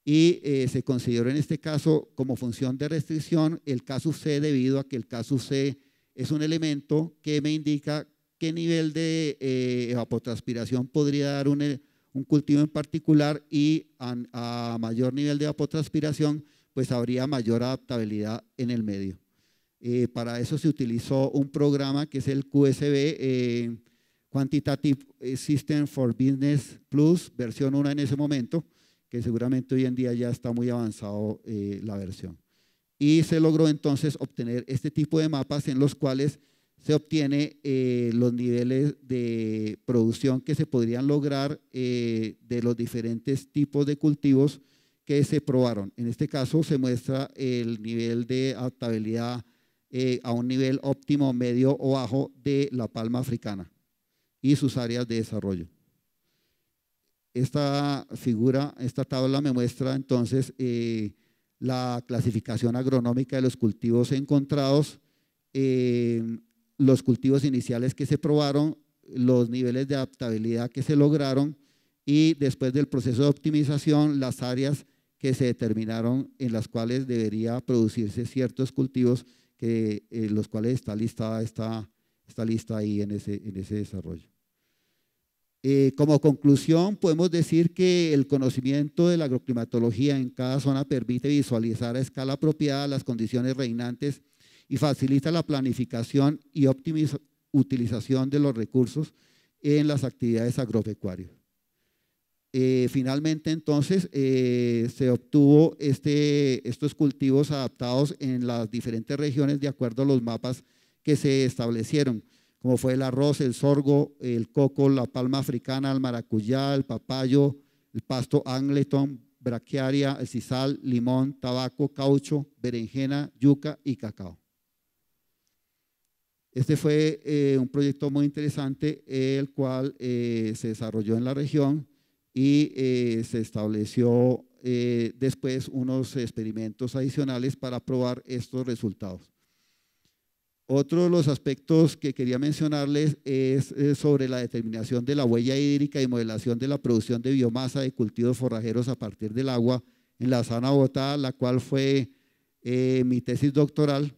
Y se consideró en este caso como función de restricción el casus C, debido a que el casus C es un elemento que me indica qué nivel de evapotranspiración podría dar un cultivo en particular, y a mayor nivel de evapotranspiración pues habría mayor adaptabilidad en el medio. Para eso se utilizó un programa que es el QSB, Quantitative System for Business Plus, versión 1 en ese momento, que seguramente hoy en día ya está muy avanzado la versión. Y se logró entonces obtener este tipo de mapas en los cuales se obtiene los niveles de producción que se podrían lograr de los diferentes tipos de cultivos que se probaron. En este caso se muestra el nivel de adaptabilidad a un nivel óptimo, medio o bajo de la palma africana y sus áreas de desarrollo. Esta tabla me muestra entonces la clasificación agronómica de los cultivos encontrados, los cultivos iniciales que se probaron, los niveles de adaptabilidad que se lograron, y después del proceso de optimización, las áreas que se determinaron en las cuales debería producirse ciertos cultivos, los cuales está lista ahí en ese desarrollo. Como conclusión, podemos decir que el conocimiento de la agroclimatología en cada zona permite visualizar a escala apropiada las condiciones reinantes y facilita la planificación y utilización de los recursos en las actividades agropecuarias. Finalmente, entonces, se obtuvo estos cultivos adaptados en las diferentes regiones de acuerdo a los mapas que se establecieron, como fue el arroz, el sorgo, el coco, la palma africana, el maracuyá, el papayo, el pasto Angleton, braquiaria, el sisal, limón, tabaco, caucho, berenjena, yuca y cacao. Este fue un proyecto muy interesante, el cual se desarrolló en la región y se estableció después unos experimentos adicionales para probar estos resultados. Otro de los aspectos que quería mencionarles es sobre la determinación de la huella hídrica y modelación de la producción de biomasa de cultivos forrajeros a partir del agua en la zona Bogotá, la cual fue mi tesis doctoral,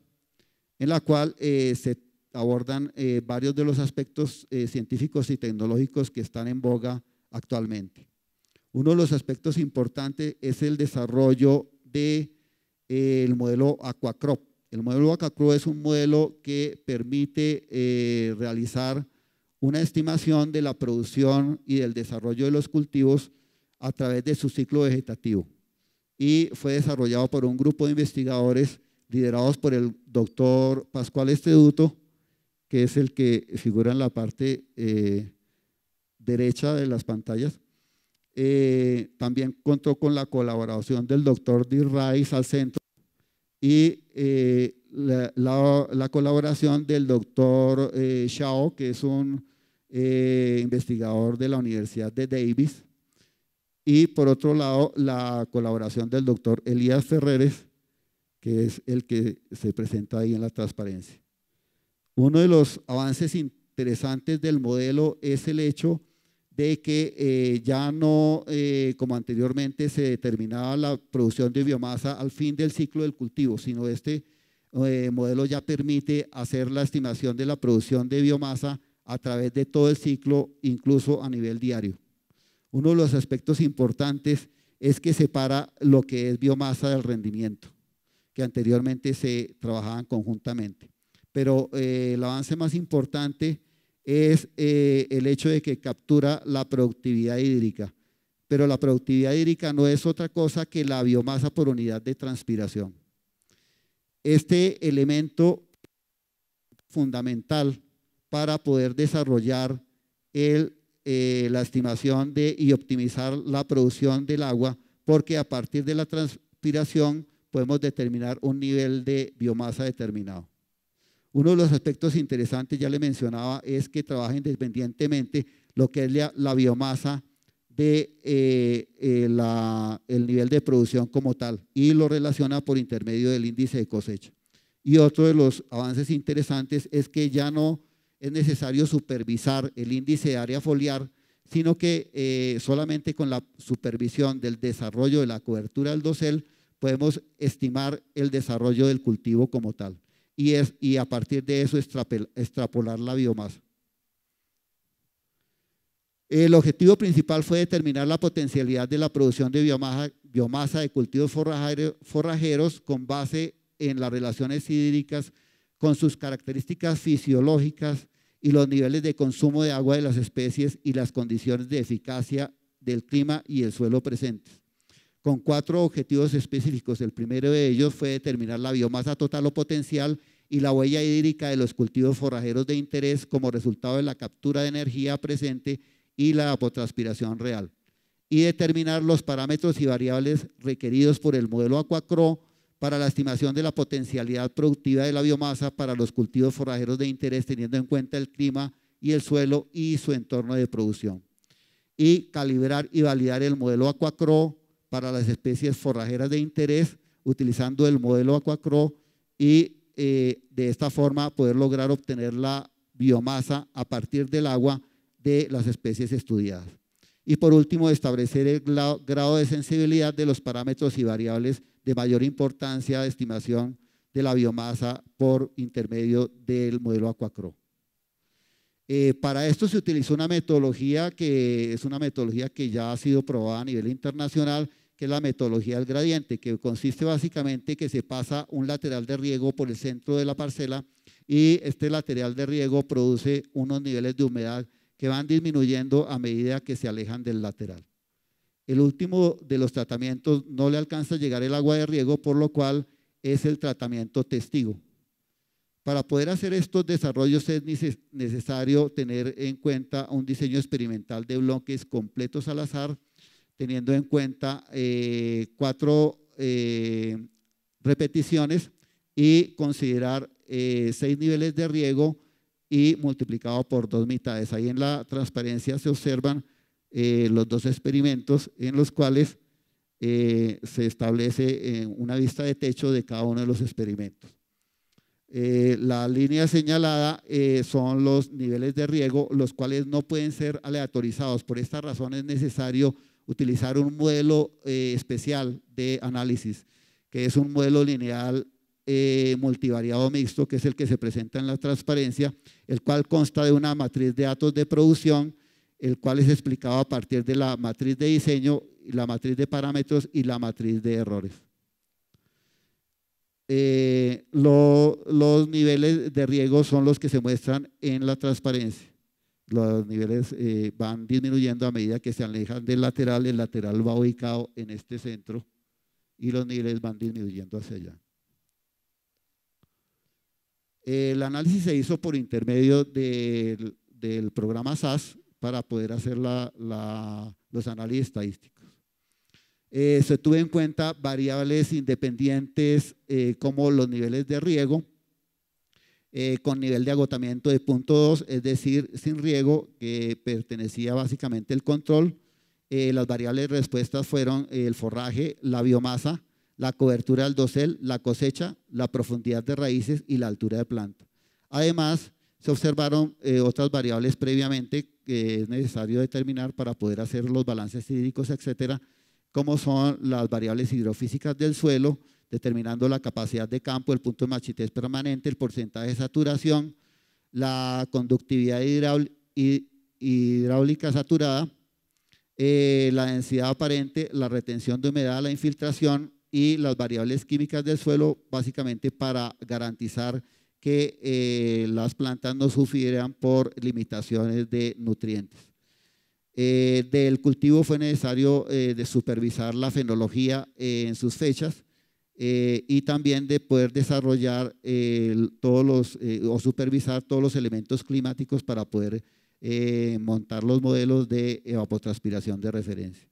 en la cual se abordan varios de los aspectos científicos y tecnológicos que están en boga actualmente. Uno de los aspectos importantes es el desarrollo del modelo Aquacrop. El modelo Aquacrop es un modelo que permite realizar una estimación de la producción y del desarrollo de los cultivos a través de su ciclo vegetativo. Y fue desarrollado por un grupo de investigadores liderados por el doctor Pascual Esteduto, que es el que figura en la parte derecha de las pantallas. También contó con la colaboración del doctor Dirray Salcentro y la colaboración del doctor Xiao, que es un investigador de la Universidad de Davis, y por otro lado la colaboración del doctor Elías Ferreres, que es el que se presenta ahí en la transparencia. Uno de los avances interesantes del modelo es el hecho de que ya no, como anteriormente, se determinaba la producción de biomasa al fin del ciclo del cultivo, sino este modelo ya permite hacer la estimación de la producción de biomasa a través de todo el ciclo, incluso a nivel diario. Uno de los aspectos importantes es que separa lo que es biomasa del rendimiento, que anteriormente se trabajaban conjuntamente. Pero el avance más importante es el hecho de que captura la productividad hídrica. Pero la productividad hídrica no es otra cosa que la biomasa por unidad de transpiración. Este elemento fundamental para poder desarrollar la estimación y optimizar la producción del agua, porque a partir de la transpiración podemos determinar un nivel de biomasa determinado. Uno de los aspectos interesantes, ya le mencionaba, es que trabaja independientemente lo que es la biomasa de el nivel de producción como tal y lo relaciona por intermedio del índice de cosecha. Y otro de los avances interesantes es que ya no es necesario supervisar el índice de área foliar, sino que solamente con la supervisión del desarrollo de la cobertura del dosel podemos estimar el desarrollo del cultivo como tal. Y a partir de eso extrapolar la biomasa. El objetivo principal fue determinar la potencialidad de la producción de biomasa de cultivos forrajeros con base en las relaciones hídricas con sus características fisiológicas y los niveles de consumo de agua de las especies y las condiciones de eficacia del clima y el suelo presentes, con 4 objetivos específicos. El primero de ellos fue determinar la biomasa total o potencial y la huella hídrica de los cultivos forrajeros de interés como resultado de la captura de energía presente y la evapotranspiración real, y determinar los parámetros y variables requeridos por el modelo Aquacrop para la estimación de la potencialidad productiva de la biomasa para los cultivos forrajeros de interés, teniendo en cuenta el clima y el suelo y su entorno de producción, y calibrar y validar el modelo Aquacrop para las especies forrajeras de interés utilizando el modelo Aquacrop y de esta forma poder lograr obtener la biomasa a partir del agua de las especies estudiadas. Y por último, establecer el grado de sensibilidad de los parámetros y variables de mayor importancia de estimación de la biomasa por intermedio del modelo Aquacrop. Para esto se utilizó una metodología que es una metodología que ya ha sido probada a nivel internacional, que es la metodología del gradiente, que consiste básicamente que se pasa un lateral de riego por el centro de la parcela y este lateral de riego produce unos niveles de humedad que van disminuyendo a medida que se alejan del lateral. El último de los tratamientos no le alcanza a llegar el agua de riego, por lo cual es el tratamiento testigo. Para poder hacer estos desarrollos es necesario tener en cuenta un diseño experimental de bloques completos al azar, teniendo en cuenta 4 repeticiones y considerar 6 niveles de riego y multiplicado por 2 mitades. Ahí en la transparencia se observan los 2 experimentos en los cuales se establece una vista de techo de cada uno de los experimentos. La línea señalada son los niveles de riego, los cuales no pueden ser aleatorizados. Por esta razón es necesario utilizar un modelo especial de análisis, que es un modelo lineal multivariado mixto, que es el que se presenta en la transparencia, el cual consta de una matriz de datos de producción, el cual es explicado a partir de la matriz de diseño, la matriz de parámetros y la matriz de errores. Los niveles de riego son los que se muestran en la transparencia. Los niveles van disminuyendo a medida que se alejan del lateral. El lateral va ubicado en este centro y los niveles van disminuyendo hacia allá. El análisis se hizo por intermedio del programa SAS para poder hacer los análisis estadísticos. Se tuvo en cuenta variables independientes como los niveles de riego, con nivel de agotamiento de 0.2, es decir, sin riego, que pertenecía básicamente al control. Las variables respuestas fueron el forraje, la biomasa, la cobertura del dosel, la cosecha, la profundidad de raíces y la altura de planta. Además, se observaron otras variables previamente que es necesario determinar para poder hacer los balances hídricos, etcétera, como son las variables hidrofísicas del suelo, determinando la capacidad de campo, el punto de machetez permanente, el porcentaje de saturación, la conductividad hidráulica saturada, la densidad aparente, la retención de humedad, la infiltración y las variables químicas del suelo, básicamente para garantizar que las plantas no sufrieran por limitaciones de nutrientes. Del cultivo fue necesario de supervisar la fenología en sus fechas y también de poder desarrollar o supervisar todos los elementos climáticos para poder montar los modelos de evapotranspiración de referencia.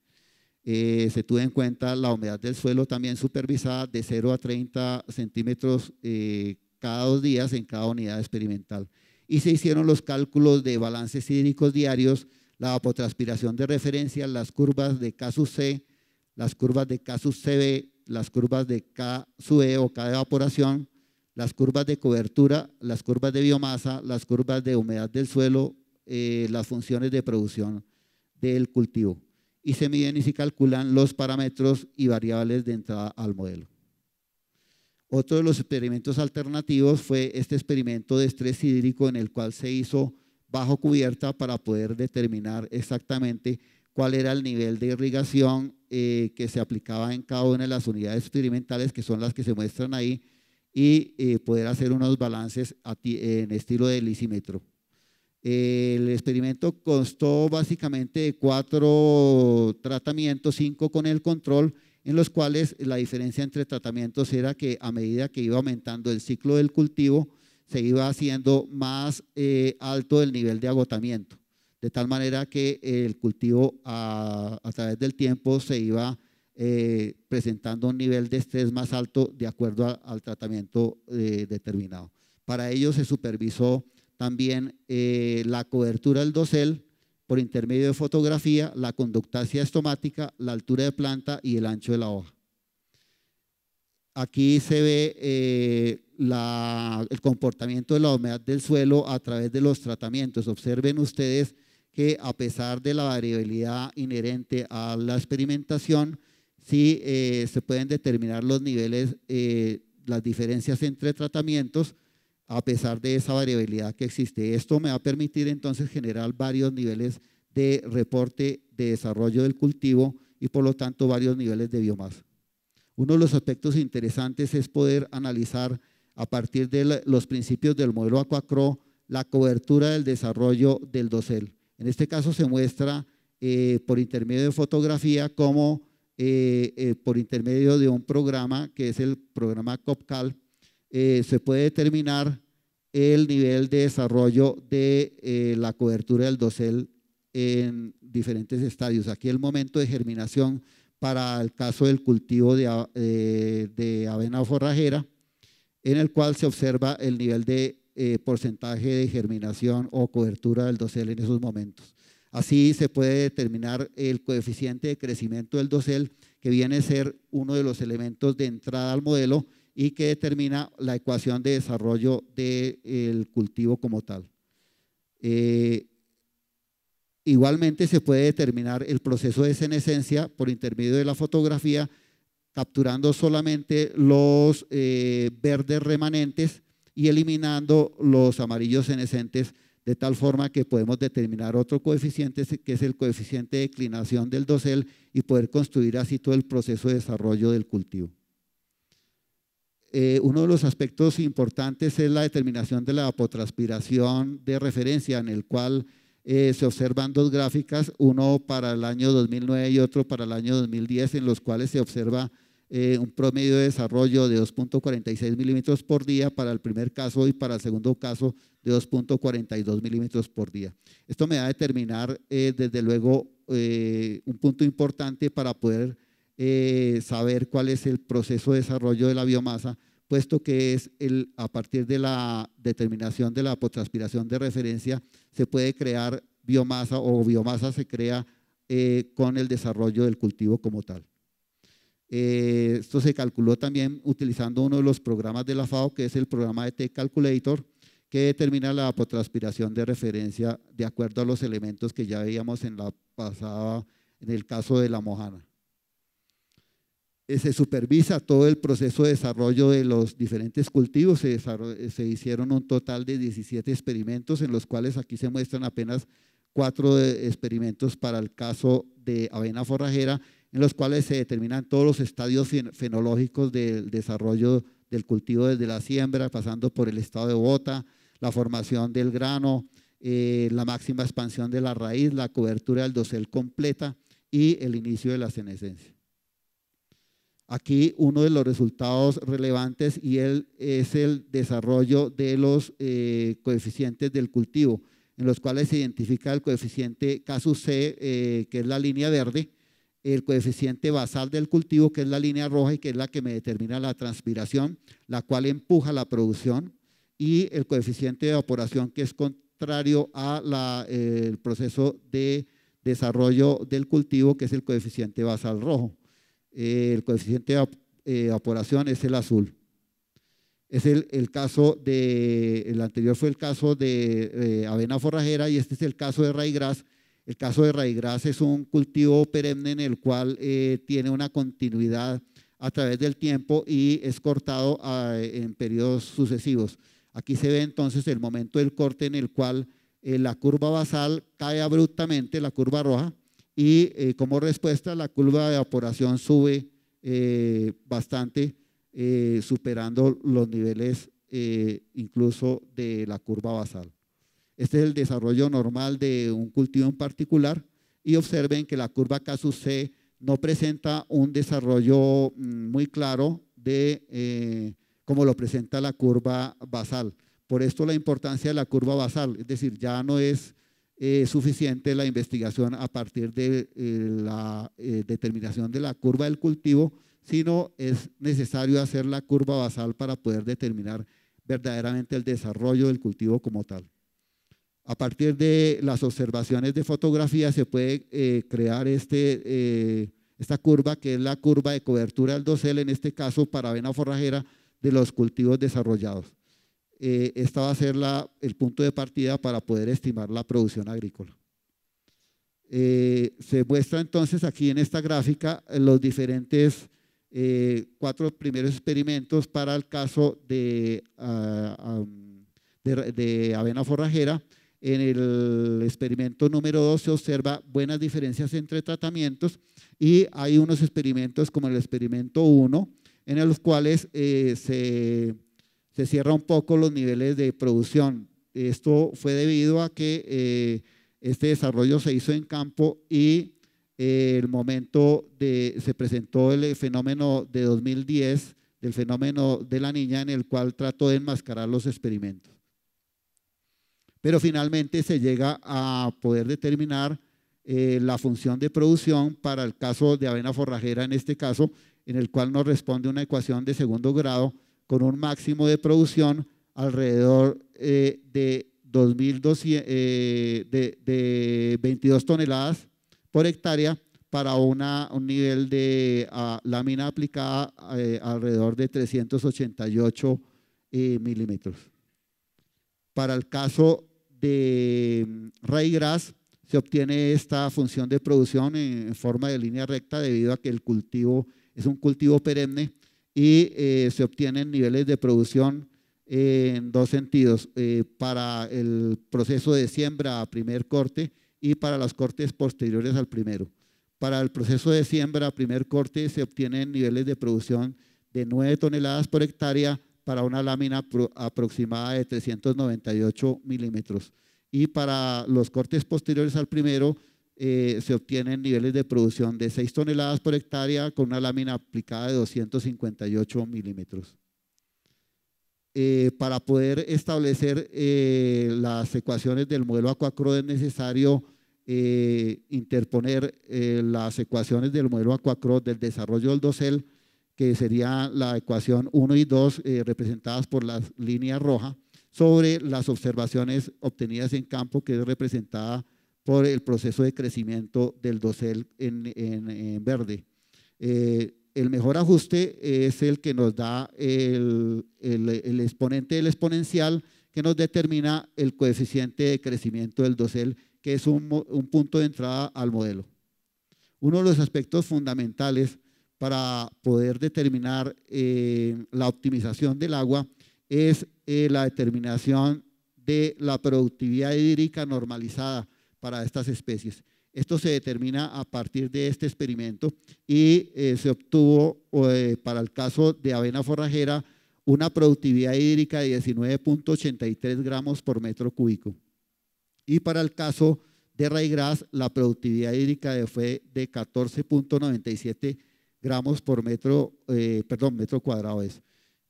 Se tuvo en cuenta la humedad del suelo también supervisada de 0 a 30 centímetros cada 2 días en cada unidad experimental. Y se hicieron los cálculos de balances hídricos diarios, la evapotranspiración de referencia, las curvas de K sub C, las curvas de K sub CB, las curvas de K sub E o K de evaporación, las curvas de cobertura, las curvas de biomasa, las curvas de humedad del suelo, las funciones de producción del cultivo. Y se miden y se calculan los parámetros y variables de entrada al modelo. Otro de los experimentos alternativos fue este experimento de estrés hídrico en el cual se hizo bajo cubierta para poder determinar exactamente cuál era el nivel de irrigación que se aplicaba en cada una de las unidades experimentales, que son las que se muestran ahí, y poder hacer unos balances en estilo de lisímetro. El experimento constó básicamente de 4 tratamientos, 5 con el control, en los cuales la diferencia entre tratamientos era que a medida que iba aumentando el ciclo del cultivo, se iba haciendo más alto el nivel de agotamiento, de tal manera que el cultivo a través del tiempo se iba presentando un nivel de estrés más alto de acuerdo al tratamiento determinado. Para ello se supervisó también la cobertura del dosel por intermedio de fotografía, la conductancia estomática, la altura de planta y el ancho de la hoja. Aquí se ve el comportamiento de la humedad del suelo a través de los tratamientos. Observen ustedes que a pesar de la variabilidad inherente a la experimentación, sí se pueden determinar los niveles, las diferencias entre tratamientos a pesar de esa variabilidad que existe. Esto me va a permitir entonces generar varios niveles de reporte de desarrollo del cultivo y por lo tanto varios niveles de biomasa. Uno de los aspectos interesantes es poder analizar a partir de los principios del modelo Aquacro la cobertura del desarrollo del dosel. En este caso se muestra por intermedio de fotografía como por intermedio de un programa que es el programa COPCAL se puede determinar el nivel de desarrollo de la cobertura del dosel en diferentes estadios. Aquí el momento de germinación para el caso del cultivo de avena forrajera, en el cual se observa el nivel de porcentaje de germinación o cobertura del dosel en esos momentos. Así se puede determinar el coeficiente de crecimiento del dosel, que viene a ser uno de los elementos de entrada al modelo y que determina la ecuación de desarrollo del cultivo como tal. Igualmente se puede determinar el proceso de senescencia por intermedio de la fotografía, capturando solamente los verdes remanentes y eliminando los amarillos senescentes, de tal forma que podemos determinar otro coeficiente, que es el coeficiente de declinación del dosel, y poder construir así todo el proceso de desarrollo del cultivo. Uno de los aspectos importantes es la determinación de la evapotranspiración de referencia, en el cual se observan dos gráficas, uno para el año 2009 y otro para el año 2010, en los cuales se observa un promedio de desarrollo de 2.46 milímetros por día para el primer caso y para el segundo caso de 2.42 milímetros por día. Esto me va a determinar desde luego un punto importante para poder saber cuál es el proceso de desarrollo de la biomasa, puesto que es a partir de la determinación de la evapotranspiración de referencia se puede crear biomasa, o biomasa se crea con el desarrollo del cultivo como tal. Esto se calculó también utilizando uno de los programas de la FAO, que es el programa de T-Calculator, que determina la evapotranspiración de referencia de acuerdo a los elementos que ya veíamos en la pasada, en el caso de la mojana. Se supervisa todo el proceso de desarrollo de los diferentes cultivos. Se hicieron un total de 17 experimentos, en los cuales aquí se muestran apenas 4 experimentos para el caso de avena forrajera, en los cuales se determinan todos los estadios fenológicos del desarrollo del cultivo, desde la siembra, pasando por el estado de bota, la formación del grano, la máxima expansión de la raíz, la cobertura del dosel completa y el inicio de la senescencia. Aquí uno de los resultados relevantes es el desarrollo de los coeficientes del cultivo, en los cuales se identifica el coeficiente K-C, que es la línea verde, el coeficiente basal del cultivo, que es la línea roja y que es la que me determina la transpiración, la cual empuja la producción, y el coeficiente de evaporación, que es contrario al proceso de desarrollo del cultivo, que es el coeficiente basal rojo. El coeficiente de evaporación es el azul. Es el caso el anterior fue el caso de avena forrajera, y este es el caso de ryegrass. El caso de ryegrass es un cultivo perenne en el cual tiene una continuidad a través del tiempo y es cortado en periodos sucesivos. Aquí se ve entonces el momento del corte, en el cual la curva basal cae abruptamente, la curva roja, y como respuesta la curva de evaporación sube bastante, superando los niveles incluso de la curva basal. Este es el desarrollo normal de un cultivo en particular, y observen que la curva K-C no presenta un desarrollo muy claro como lo presenta la curva basal. Por esto la importancia de la curva basal, es decir, ya no es suficiente la investigación a partir de la determinación de la curva del cultivo, sino es necesario hacer la curva basal para poder determinar verdaderamente el desarrollo del cultivo como tal. A partir de las observaciones de fotografía se puede crear esta curva, que es la curva de cobertura del dosel, en este caso para avena forrajera, de los cultivos desarrollados. Esta va a ser el punto de partida para poder estimar la producción agrícola. Se muestra entonces aquí en esta gráfica los diferentes 4 primeros experimentos para el caso de avena forrajera. En el experimento número 2 se observa buenas diferencias entre tratamientos, y hay unos experimentos como el experimento 1 en los cuales se cierra un poco los niveles de producción. Esto fue debido a que este desarrollo se hizo en campo, y el momento se presentó el fenómeno de 2010, del fenómeno de la niña, en el cual trató de enmascarar los experimentos. pero finalmente se llega a poder determinar la función de producción para el caso de avena forrajera, en este caso, en el cual nos responde una ecuación de segundo grado con un máximo de producción alrededor de 22 toneladas por hectárea para un nivel de lámina aplicada alrededor de 388 milímetros. Para el caso de ryegrass se obtiene esta función de producción en forma de línea recta debido a que el cultivo es un cultivo perenne y se obtienen niveles de producción en dos sentidos, para el proceso de siembra a primer corte y para los cortes posteriores al primero. Para el proceso de siembra a primer corte se obtienen niveles de producción de 9 toneladas por hectárea para una lámina aproximada de 398 milímetros. Y para los cortes posteriores al primero se obtienen niveles de producción de 6 toneladas por hectárea con una lámina aplicada de 258 milímetros. Para poder establecer las ecuaciones del modelo Aquacro es necesario interponer las ecuaciones del modelo Aquacro del desarrollo del dosel, que sería la ecuación 1 y 2 representadas por la línea roja, sobre las observaciones obtenidas en campo, que es representada por el proceso de crecimiento del dosel en verde. El mejor ajuste es el que nos da el exponente del exponencial, que nos determina el coeficiente de crecimiento del dosel, que es un punto de entrada al modelo. Uno de los aspectos fundamentales para poder determinar la optimización del agua es la determinación de la productividad hídrica normalizada para estas especies. Esto se determina a partir de este experimento y se obtuvo para el caso de avena forrajera una productividad hídrica de 19.83 gramos por metro cúbico. Y para el caso de ryegrass la productividad hídrica fue de 14.97 gramos por metro cuadrado.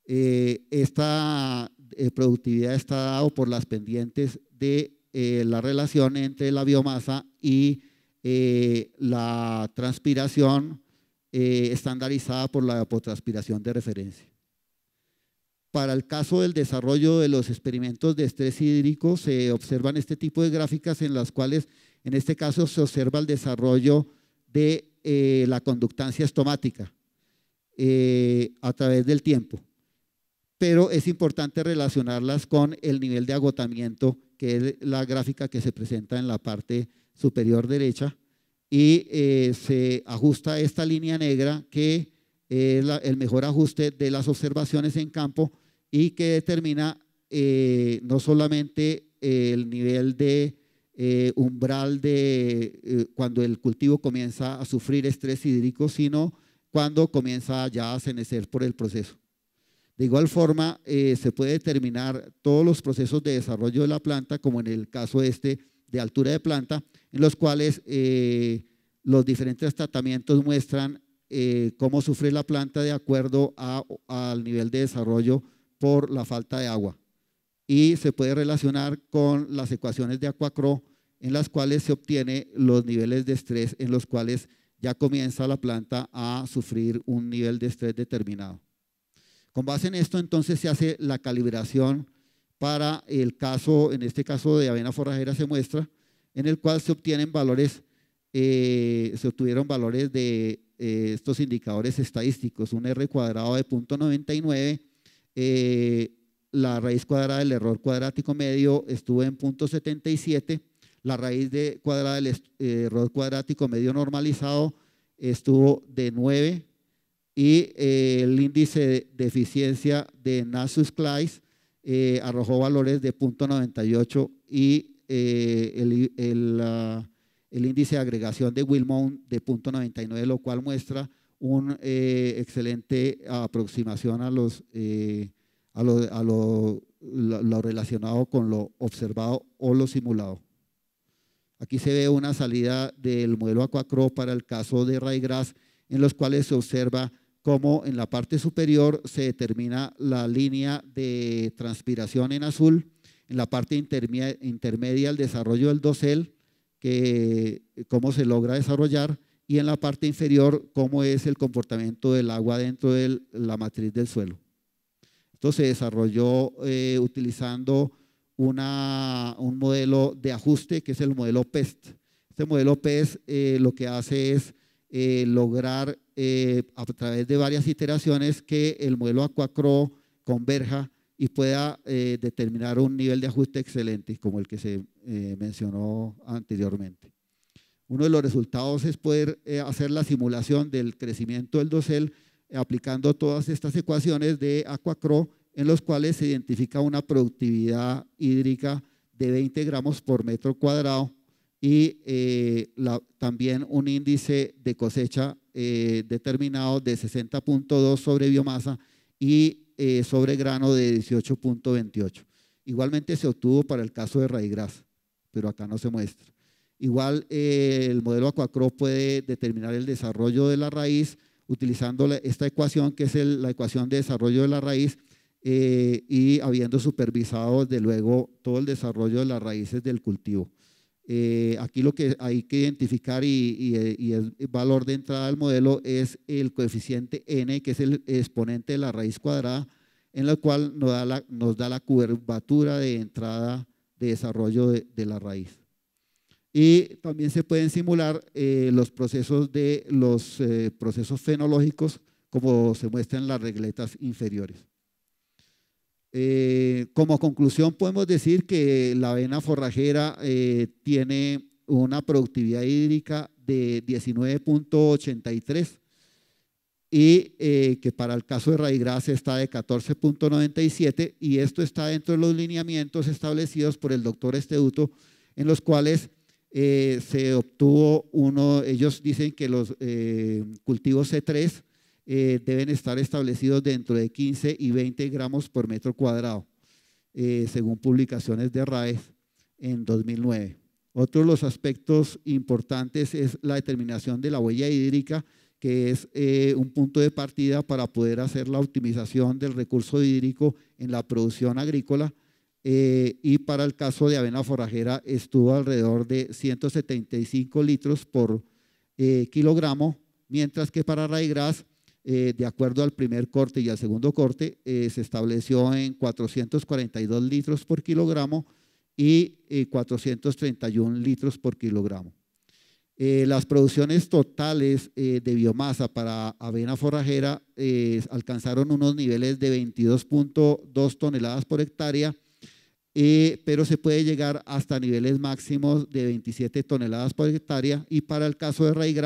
Esta productividad está dado por las pendientes de la relación entre la biomasa y la transpiración estandarizada por la evapotranspiración de referencia. Para el caso del desarrollo de los experimentos de estrés hídrico se observan este tipo de gráficas en las cuales en este caso se observa el desarrollo de la conductancia estomática a través del tiempo. Pero es importante relacionarlas con el nivel de agotamiento, que es la gráfica que se presenta en la parte superior derecha, y se ajusta esta línea negra, que es el mejor ajuste de las observaciones en campo y que determina no solamente el nivel de umbral de cuando el cultivo comienza a sufrir estrés hídrico, sino cuando comienza ya a fenecer por el proceso. De igual forma, se puede determinar todos los procesos de desarrollo de la planta, como en el caso de altura de planta, en los cuales los diferentes tratamientos muestran cómo sufre la planta de acuerdo al nivel de desarrollo por la falta de agua. Y se puede relacionar con las ecuaciones de Aquacro, en las cuales se obtiene los niveles de estrés en los cuales ya comienza la planta a sufrir un nivel de estrés determinado. Con base en esto, entonces, se hace la calibración para el caso, en este caso de avena forrajera se muestra, en el cual se obtienen valores, se obtuvieron valores de estos indicadores estadísticos, un R cuadrado de 0.99, la raíz cuadrada del error cuadrático medio estuvo en 0.77, la raíz cuadrada del error cuadrático medio normalizado estuvo de 9, y el índice de eficiencia de Nasus-Claes arrojó valores de 0.98 y el índice de agregación de Wilmot de 0.99, lo cual muestra una excelente aproximación a lo relacionado con lo observado o lo simulado. Aquí se ve una salida del modelo Aquacro para el caso de ryegrass, en los cuales se observa cómo en la parte superior se determina la línea de transpiración en azul, En la parte intermedia el desarrollo del dosel, cómo se logra desarrollar, y en la parte inferior cómo es el comportamiento del agua dentro de la matriz del suelo. Esto se desarrolló utilizando un modelo de ajuste que es el modelo PEST. Este modelo PEST lo que hace es lograr a través de varias iteraciones que el modelo Aquacro converja y pueda determinar un nivel de ajuste excelente como el que se mencionó anteriormente. Uno de los resultados es poder hacer la simulación del crecimiento del dosel aplicando todas estas ecuaciones de Aquacro, en los cuales se identifica una productividad hídrica de 20 gramos por metro cuadrado y también un índice de cosecha determinado de 60.2 sobre biomasa y sobre grano de 18.28. Igualmente se obtuvo para el caso de raíz, pero acá no se muestra. Igual el modelo Aquacro puede determinar el desarrollo de la raíz utilizando esta ecuación, que es la ecuación de desarrollo de la raíz, y habiendo supervisado desde luego todo el desarrollo de las raíces del cultivo. Aquí lo que hay que identificar y el valor de entrada del modelo es el coeficiente n, que es el exponente de la raíz cuadrada, en la cual nos da la curvatura de entrada de desarrollo de la raíz. Y también se pueden simular los procesos fenológicos, como se muestra en las regletas inferiores. Como conclusión podemos decir que la avena forrajera tiene una productividad hídrica de 19.83 y que para el caso de raíz está de 14.97, y esto está dentro de los lineamientos establecidos por el doctor Esteuto, en los cuales se obtuvo ellos dicen que los cultivos C3 deben estar establecidos dentro de 15 y 20 gramos por metro cuadrado, según publicaciones de RAES en 2009. Otro de los aspectos importantes es la determinación de la huella hídrica, que es un punto de partida para poder hacer la optimización del recurso hídrico en la producción agrícola, y para el caso de avena forrajera estuvo alrededor de 175 litros por kilogramo, mientras que para raíz, de acuerdo al primer corte y al segundo corte, se estableció en 442 litros por kilogramo y 431 litros por kilogramo. Las producciones totales de biomasa para avena forrajera alcanzaron unos niveles de 22.2 toneladas por hectárea, pero se puede llegar hasta niveles máximos de 27 toneladas por hectárea, y para el caso de raíz,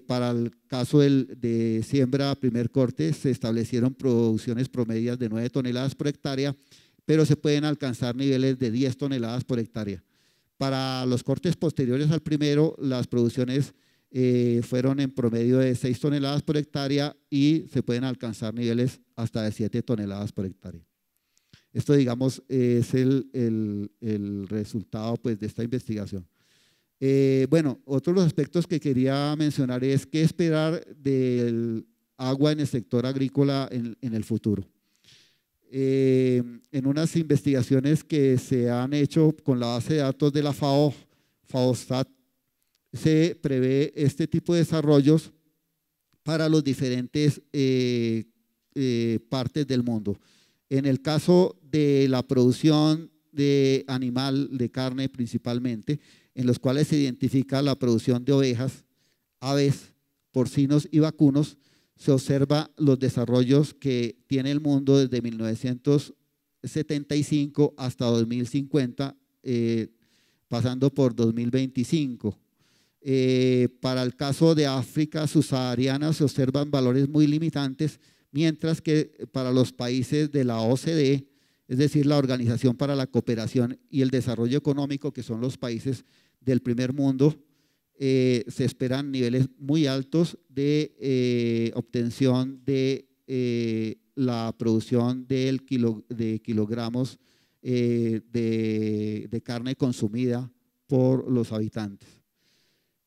para el caso de siembra primer corte se establecieron producciones promedias de 9 toneladas por hectárea, pero se pueden alcanzar niveles de 10 toneladas por hectárea. Para los cortes posteriores al primero, las producciones fueron en promedio de 6 toneladas por hectárea y se pueden alcanzar niveles hasta de 7 toneladas por hectárea. Esto, digamos, es el resultado pues, de esta investigación. Bueno, otro de los aspectos que quería mencionar es qué esperar del agua en el sector agrícola en el futuro. En unas investigaciones que se han hecho con la base de datos de la FAOSTAT, se prevé este tipo de desarrollos para los diferentes partes del mundo. En el caso de la producción de animal, de carne principalmente, en los cuales se identifica la producción de ovejas, aves, porcinos y vacunos, se observa los desarrollos que tiene el mundo desde 1975 hasta 2050, pasando por 2025. Para el caso de África subsahariana se observan valores muy limitantes, mientras que para los países de la OCDE, es decir, la Organización para la Cooperación y el Desarrollo Económico, que son los países del primer mundo, se esperan niveles muy altos de obtención de la producción de kilogramos de carne consumida por los habitantes.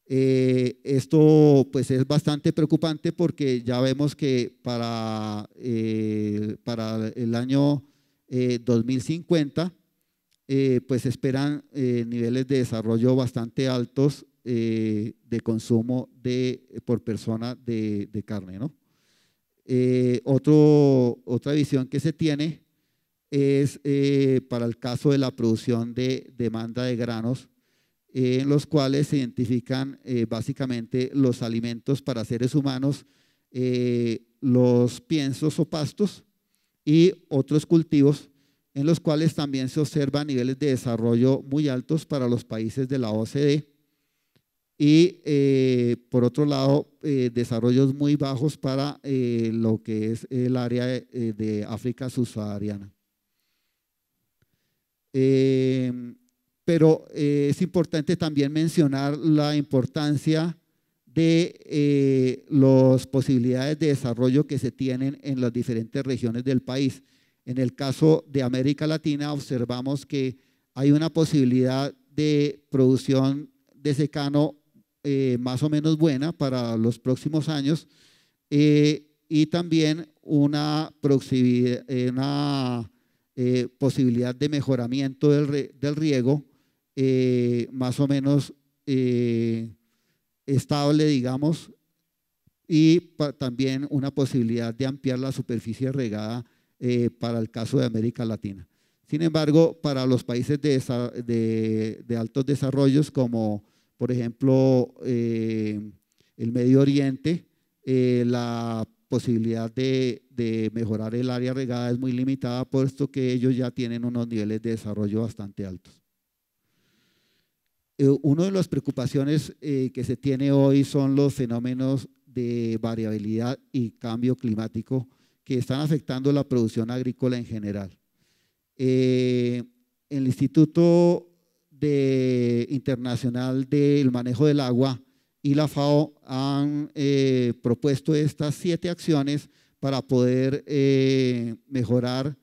Esto pues es bastante preocupante porque ya vemos que para el año 2050 pues esperan niveles de desarrollo bastante altos de consumo por persona de carne, ¿no? Otra visión que se tiene es para el caso de la producción de demanda de granos, en los cuales se identifican básicamente los alimentos para seres humanos, los piensos o pastos y otros cultivos, en los cuales también se observan niveles de desarrollo muy altos para los países de la OCDE y por otro lado desarrollos muy bajos para lo que es el área de África subsahariana. Pero es importante también mencionar la importancia de las posibilidades de desarrollo que se tienen en las diferentes regiones del país. En el caso de América Latina observamos que hay una posibilidad de producción de secano más o menos buena para los próximos años y también una posibilidad de mejoramiento del riego más o menos estable, digamos, y también una posibilidad de ampliar la superficie regada para el caso de América Latina. Sin embargo, para los países de altos desarrollos, como por ejemplo el Medio Oriente, la posibilidad de mejorar el área regada es muy limitada, puesto que ellos ya tienen unos niveles de desarrollo bastante altos. Una de las preocupaciones que se tiene hoy son los fenómenos de variabilidad y cambio climático que están afectando la producción agrícola en general. El Instituto Internacional del Manejo del Agua y la FAO han propuesto estas 7 acciones para poder mejorar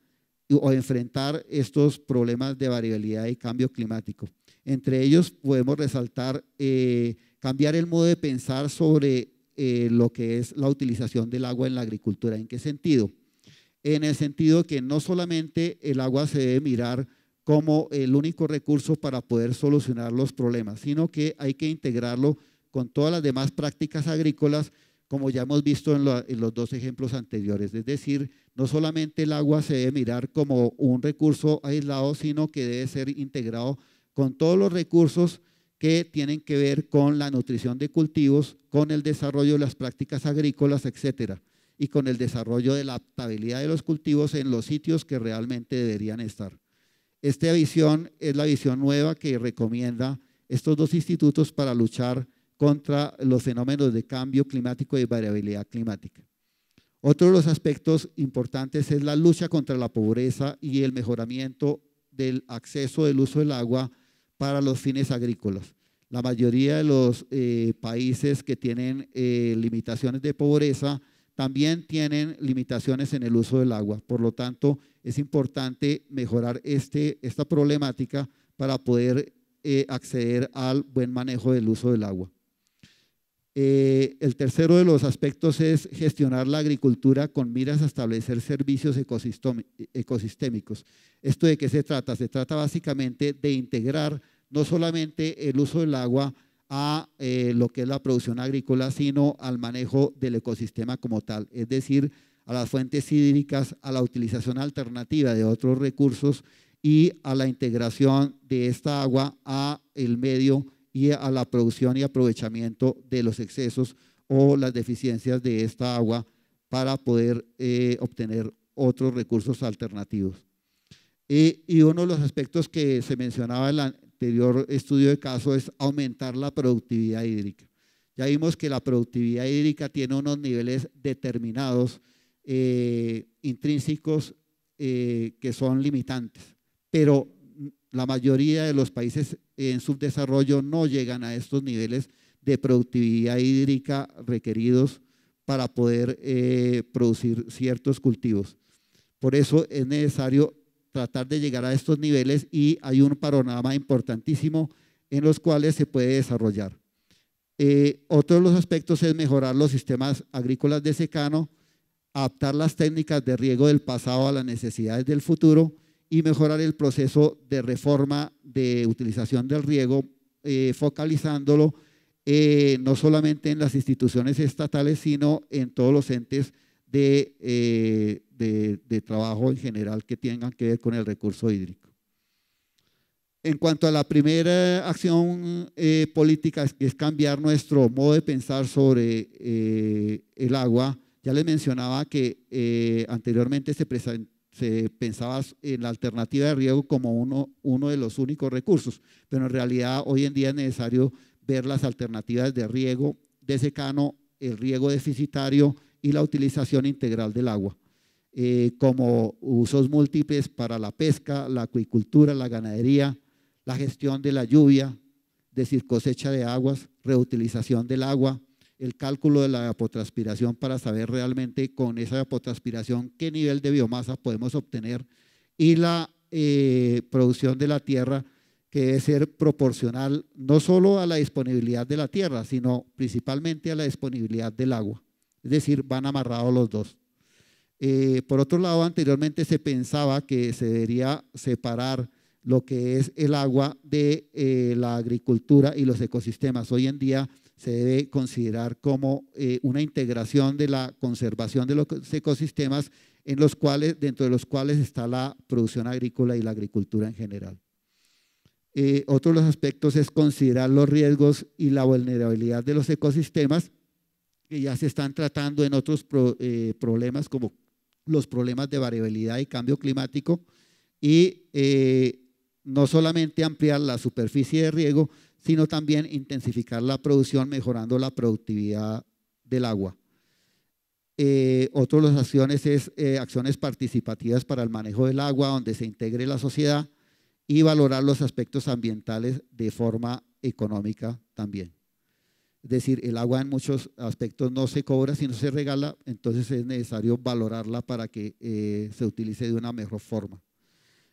o enfrentar estos problemas de variabilidad y cambio climático. Entre ellos podemos resaltar cambiar el modo de pensar sobre lo que es la utilización del agua en la agricultura. ¿En qué sentido? En el sentido que no solamente el agua se debe mirar como el único recurso para poder solucionar los problemas, sino que hay que integrarlo con todas las demás prácticas agrícolas, como ya hemos visto en los 2 ejemplos anteriores. Es decir, no solamente el agua se debe mirar como un recurso aislado, sino que debe ser integrado con todos los recursos que tienen que ver con la nutrición de cultivos, con el desarrollo de las prácticas agrícolas, etcétera, y con el desarrollo de la adaptabilidad de los cultivos en los sitios que realmente deberían estar. Esta visión es la visión nueva que recomienda estos 2 institutos para luchar contra los fenómenos de cambio climático y variabilidad climática. Otro de los aspectos importantes es la lucha contra la pobreza y el mejoramiento del acceso del uso del agua para los fines agrícolas. La mayoría de los países que tienen limitaciones de pobreza también tienen limitaciones en el uso del agua. Por lo tanto, es importante mejorar esta problemática para poder acceder al buen manejo del uso del agua. El tercero de los aspectos es gestionar la agricultura con miras a establecer servicios ecosistémicos. ¿Esto de qué se trata? Se trata básicamente de integrar no solamente el uso del agua a lo que es la producción agrícola, sino al manejo del ecosistema como tal, es decir, a las fuentes hídricas, a la utilización alternativa de otros recursos y a la integración de esta agua a el medio y a la producción y aprovechamiento de los excesos o las deficiencias de esta agua para poder obtener otros recursos alternativos. Y uno de los aspectos que se mencionaba en el anterior estudio de caso es aumentar la productividad hídrica. Ya vimos que la productividad hídrica tiene unos niveles determinados, intrínsecos, que son limitantes, pero la mayoría de los países en subdesarrollo no llegan a estos niveles de productividad hídrica requeridos para poder producir ciertos cultivos. Por eso es necesario tratar de llegar a estos niveles y hay un panorama importantísimo en los cuales se puede desarrollar. Otro de los aspectos es mejorar los sistemas agrícolas de secano, adaptar las técnicas de riego del pasado a las necesidades del futuro y mejorar el proceso de reforma de utilización del riego, focalizándolo no solamente en las instituciones estatales, sino en todos los entes de trabajo en general que tengan que ver con el recurso hídrico. En cuanto a la primera acción política, que es cambiar nuestro modo de pensar sobre el agua, ya les mencionaba que anteriormente se pensaba en la alternativa de riego como uno de los únicos recursos, pero en realidad hoy en día es necesario ver las alternativas de riego de secano, el riego deficitario y la utilización integral del agua, como usos múltiples para la pesca, la acuicultura, la ganadería, la gestión de la lluvia, es decir, cosecha de aguas, reutilización del agua, el cálculo de la evapotranspiración para saber realmente con esa evapotranspiración qué nivel de biomasa podemos obtener, y la producción de la tierra, que debe ser proporcional no solo a la disponibilidad de la tierra, sino principalmente a la disponibilidad del agua. Es decir, van amarrados los dos. Por otro lado, anteriormente se pensaba que se debería separar lo que es el agua de la agricultura y los ecosistemas. Hoy en día se debe considerar como una integración de la conservación de los ecosistemas, dentro de los cuales está la producción agrícola y la agricultura en general. Otro de los aspectos es considerar los riesgos y la vulnerabilidad de los ecosistemas, que ya se están tratando en otros problemas, como los problemas de variabilidad y cambio climático, y no solamente ampliar la superficie de riego, sino también intensificar la producción, mejorando la productividad del agua. Otra de las acciones es acciones participativas para el manejo del agua, donde se integre la sociedad, y valorar los aspectos ambientales de forma económica también. Es decir, el agua en muchos aspectos no se cobra, sino se regala, entonces es necesario valorarla para que se utilice de una mejor forma.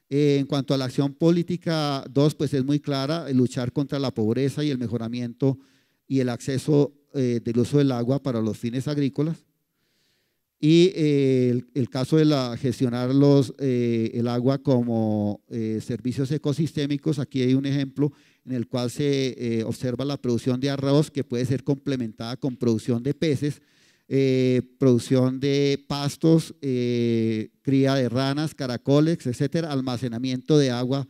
En cuanto a la acción política 2, pues es muy clara: luchar contra la pobreza y el mejoramiento y el acceso del uso del agua para los fines agrícolas. Y el caso de gestionar el agua como servicios ecosistémicos, aquí hay un ejemplo en el cual se observa la producción de arroz, que puede ser complementada con producción de peces, producción de pastos, cría de ranas, caracoles, etcétera, almacenamiento de agua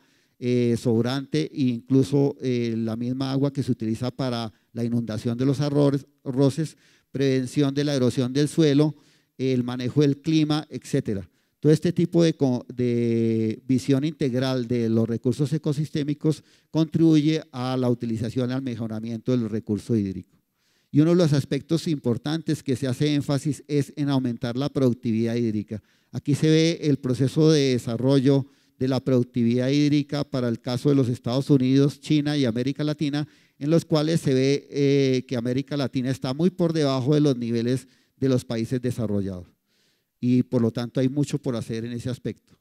sobrante, e incluso la misma agua que se utiliza para la inundación de los arroces, prevención de la erosión del suelo, el manejo del clima, etcétera. Todo este tipo de visión integral de los recursos ecosistémicos contribuye a la utilización y al mejoramiento del recurso hídrico. Y uno de los aspectos importantes que se hace énfasis es en aumentar la productividad hídrica. Aquí se ve el proceso de desarrollo de la productividad hídrica para el caso de los Estados Unidos, China y América Latina, en los cuales se ve que América Latina está muy por debajo de los niveles de los países desarrollados, y por lo tanto hay mucho por hacer en ese aspecto.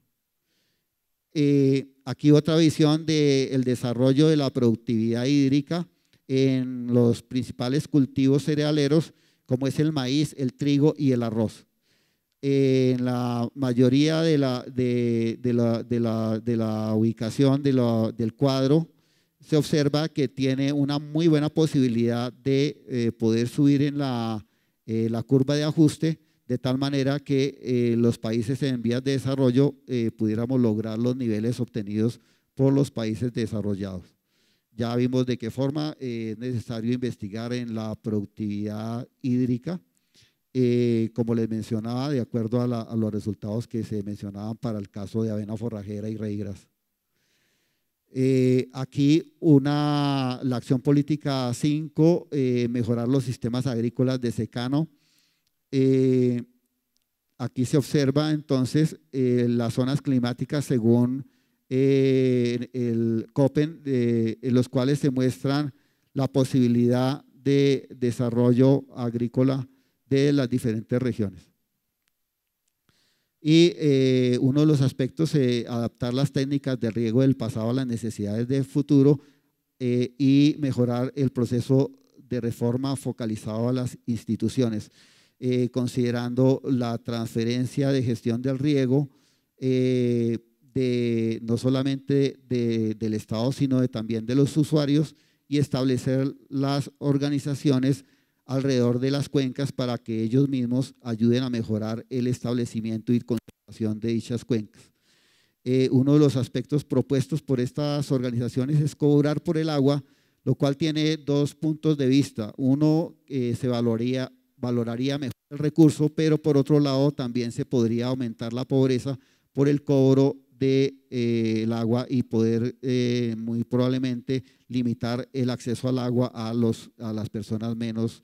Aquí otra visión del desarrollo de la productividad hídrica en los principales cultivos cerealeros, como es el maíz, el trigo y el arroz. En la mayoría de la ubicación del cuadro se observa que tiene una muy buena posibilidad de poder subir en la curva de ajuste, de tal manera que los países en vías de desarrollo pudiéramos lograr los niveles obtenidos por los países desarrollados. Ya vimos de qué forma es necesario investigar en la productividad hídrica, como les mencionaba, de acuerdo a los resultados que se mencionaban para el caso de avena forrajera y raígras. Aquí la acción política 5, mejorar los sistemas agrícolas de secano. Aquí se observa entonces las zonas climáticas según el COPEN, en los cuales se muestran la posibilidad de desarrollo agrícola de las diferentes regiones. Y uno de los aspectos es adaptar las técnicas de riego del pasado a las necesidades del futuro y mejorar el proceso de reforma focalizado a las instituciones, considerando la transferencia de gestión del riego no solamente del Estado, sino también de los usuarios, y establecer las organizaciones alrededor de las cuencas para que ellos mismos ayuden a mejorar el establecimiento y conservación de dichas cuencas. Uno de los aspectos propuestos por estas organizaciones es cobrar por el agua, lo cual tiene dos puntos de vista. Uno, se valoraría mejor el recurso, pero por otro lado también se podría aumentar la pobreza por el cobro del agua y poder muy probablemente limitar el acceso al agua a las personas menos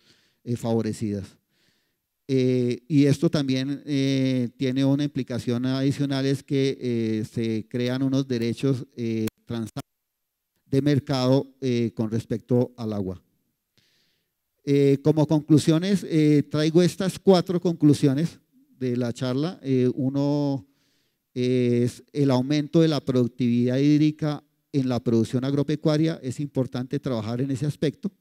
favorecidas. Y esto también tiene una implicación adicional, es que se crean unos derechos de mercado con respecto al agua. Como conclusiones, traigo estas 4 conclusiones de la charla. Uno es el aumento de la productividad hídrica en la producción agropecuaria. Es importante trabajar en ese aspecto.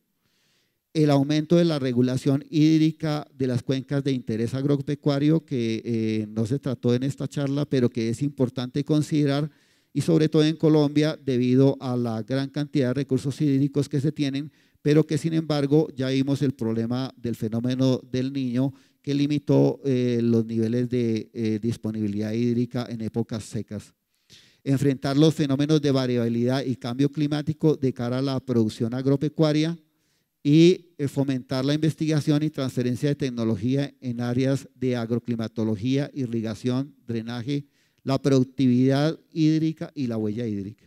El aumento de la regulación hídrica de las cuencas de interés agropecuario, que no se trató en esta charla, pero que es importante considerar, y sobre todo en Colombia, debido a la gran cantidad de recursos hídricos que se tienen, pero que sin embargo ya vimos el problema del fenómeno del Niño, que limitó los niveles de disponibilidad hídrica en épocas secas. Enfrentar los fenómenos de variabilidad y cambio climático de cara a la producción agropecuaria, y fomentar la investigación y transferencia de tecnología en áreas de agroclimatología, irrigación, drenaje, la productividad hídrica y la huella hídrica.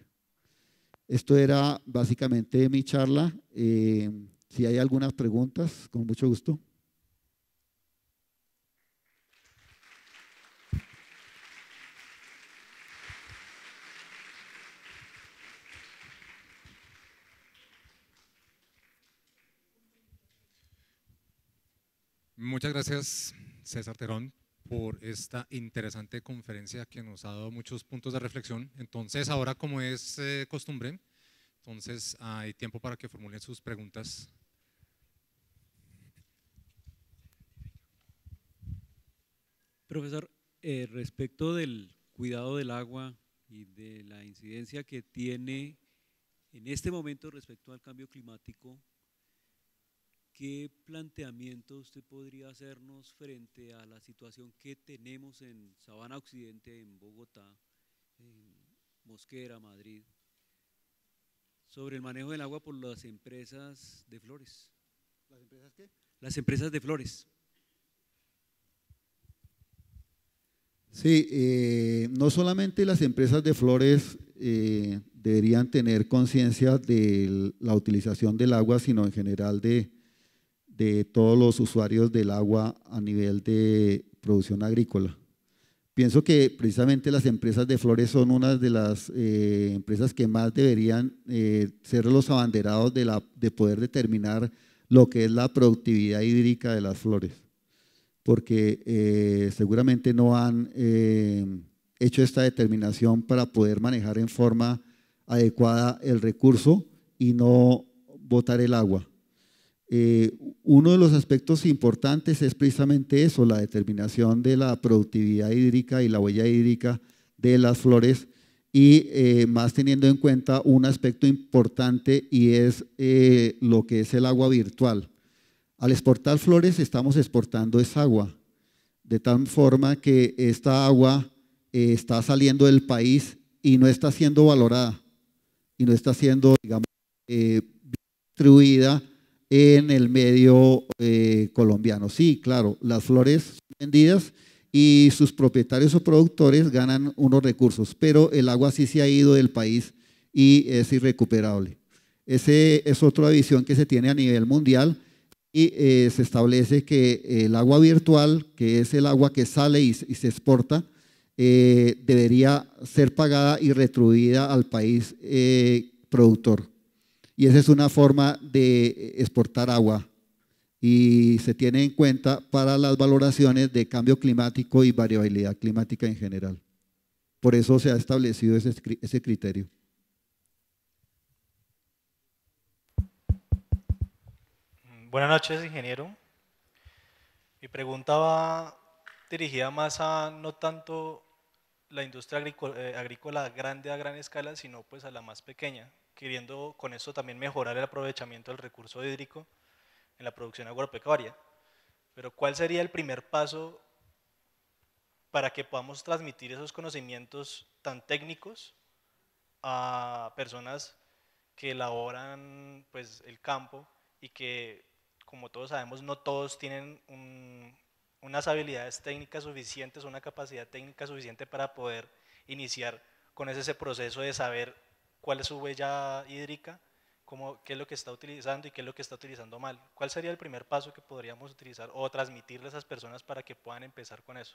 Esto era básicamente mi charla. Si hay algunas preguntas, con mucho gusto. Muchas gracias, César Terón, por esta interesante conferencia que nos ha dado muchos puntos de reflexión. Entonces, ahora, como es costumbre, entonces hay tiempo para que formulen sus preguntas. Profesor, respecto del cuidado del agua y de la incidencia que tiene en este momento respecto al cambio climático, ¿qué planteamiento usted podría hacernos frente a la situación que tenemos en Sabana Occidente, en Bogotá, en Mosquera, Madrid, sobre el manejo del agua por las empresas de flores? ¿Las empresas qué? Las empresas de flores. Sí, no solamente las empresas de flores deberían tener conciencia de la utilización del agua, sino en general de todos los usuarios del agua a nivel de producción agrícola. Pienso que precisamente las empresas de flores son una de las empresas que más deberían ser los abanderados de poder determinar lo que es la productividad hídrica de las flores, porque seguramente no han hecho esta determinación para poder manejar en forma adecuada el recurso y no botar el agua. Uno de los aspectos importantes es precisamente eso, la determinación de la productividad hídrica y la huella hídrica de las flores, y más teniendo en cuenta un aspecto importante, y es lo que es el agua virtual. Al exportar flores estamos exportando esa agua, de tal forma que esta agua está saliendo del país y no está siendo valorada, y no está siendo, digamos, distribuida en el medio colombiano. Sí, claro, las flores son vendidas y sus propietarios o productores ganan unos recursos, pero el agua sí se ha ido del país y es irrecuperable. Esa es otra visión que se tiene a nivel mundial, y se establece que el agua virtual, que es el agua que sale y se exporta, debería ser pagada y retribuida al país productor. Y esa es una forma de exportar agua, y se tiene en cuenta para las valoraciones de cambio climático y variabilidad climática en general. Por eso se ha establecido ese criterio. Buenas noches, ingeniero. Mi pregunta va dirigida más a no tanto la industria agrícola grande a gran escala, sino pues a la más pequeña, queriendo con esto también mejorar el aprovechamiento del recurso hídrico en la producción agropecuaria. Pero ¿cuál sería el primer paso para que podamos transmitir esos conocimientos tan técnicos a personas que elaboran pues, el campo y que, como todos sabemos, no todos tienen unas habilidades técnicas suficientes, una capacidad técnica suficiente para poder iniciar con ese proceso de saber cuál es su huella hídrica, qué es lo que está utilizando y qué es lo que está utilizando mal? ¿Cuál sería el primer paso que podríamos utilizar o transmitirle a esas personas para que puedan empezar con eso?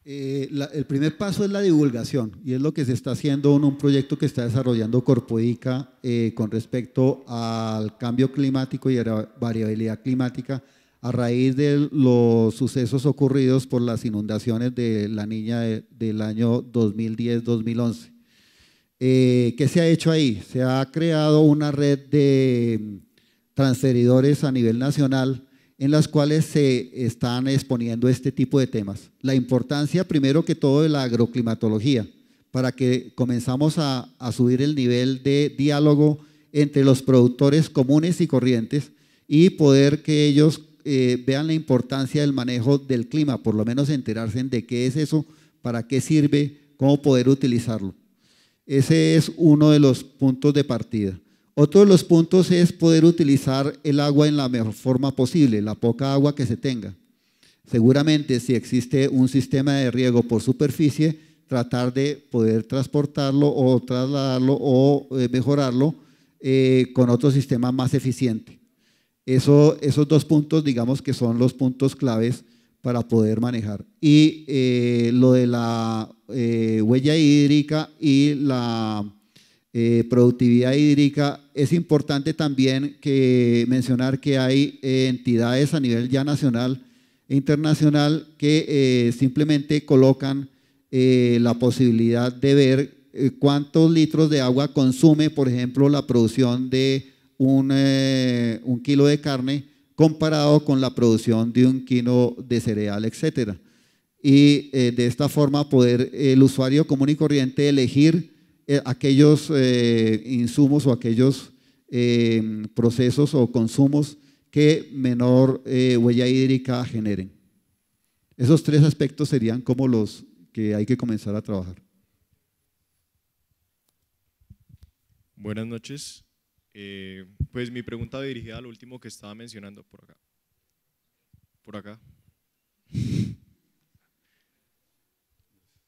El primer paso es la divulgación y es lo que se está haciendo en un proyecto que está desarrollando Corpoica con respecto al cambio climático y a la variabilidad climática a raíz de los sucesos ocurridos por las inundaciones de La Niña del año 2010-2011. ¿Qué se ha hecho ahí? Se ha creado una red de transferidores a nivel nacional en las cuales se están exponiendo este tipo de temas. La importancia, primero que todo, de la agroclimatología, para que comenzamos a subir el nivel de diálogo entre los productores comunes y corrientes y poder que ellos vean la importancia del manejo del clima, por lo menos enterarse de qué es eso, para qué sirve, cómo poder utilizarlo. Ese es uno de los puntos de partida. Otro de los puntos es poder utilizar el agua en la mejor forma posible, la poca agua que se tenga. Seguramente si existe un sistema de riego por superficie, tratar de poder transportarlo o trasladarlo o mejorarlo con otro sistema más eficiente. Esos dos puntos, digamos que son los puntos claves para poder manejar. Y lo de la huella hídrica y la productividad hídrica, es importante también mencionar que hay entidades a nivel ya nacional e internacional que simplemente colocan la posibilidad de ver cuántos litros de agua consume, por ejemplo, la producción de un kilo de carne comparado con la producción de un kilo de cereal, etcétera. Y de esta forma poder el usuario común y corriente elegir aquellos insumos o aquellos procesos o consumos que menor huella hídrica generen. Esos tres aspectos serían como los que hay que comenzar a trabajar. Buenas noches. Pues mi pregunta va dirigida al último que estaba mencionando por acá. Por acá.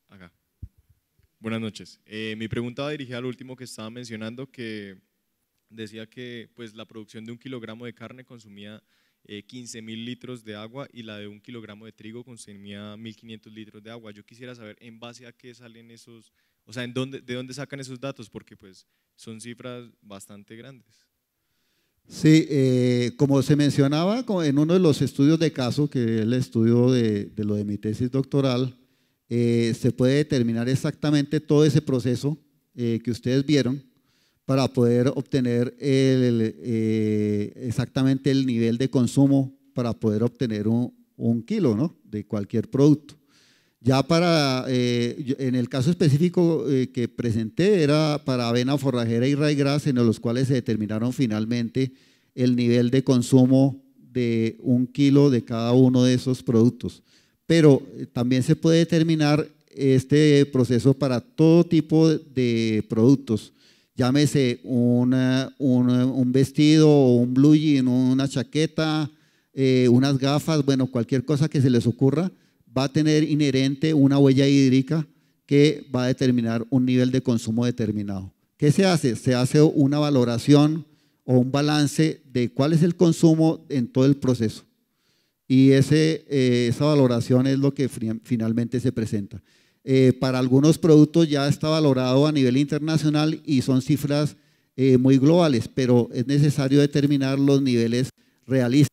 Acá. Buenas noches. Mi pregunta va dirigida al último que estaba mencionando, que decía que pues, la producción de 1 kilogramo de carne consumía 15.000 litros de agua y la de 1 kilogramo de trigo consumía 1.500 litros de agua. Yo quisiera saber en base a qué salen esos, o sea, de dónde sacan esos datos, porque pues son cifras bastante grandes. Sí, como se mencionaba en uno de los estudios de caso, que es el estudio de lo de mi tesis doctoral, se puede determinar exactamente todo ese proceso que ustedes vieron para poder obtener exactamente el nivel de consumo para poder obtener un kilo, ¿no?, de cualquier producto. Ya en el caso específico que presenté era para avena forrajera y ryegrass, en los cuales se determinaron finalmente el nivel de consumo de 1 kilo de cada uno de esos productos. Pero también se puede determinar este proceso para todo tipo de productos. Llámese un vestido o un blue jean, una chaqueta, unas gafas, bueno, cualquier cosa que se les ocurra, va a tener inherente una huella hídrica que va a determinar un nivel de consumo determinado. ¿Qué se hace? Se hace una valoración o un balance de cuál es el consumo en todo el proceso. Y esa valoración es lo que finalmente se presenta. Para algunos productos ya está valorado a nivel internacional y son cifras muy globales, pero es necesario determinar los niveles realistas.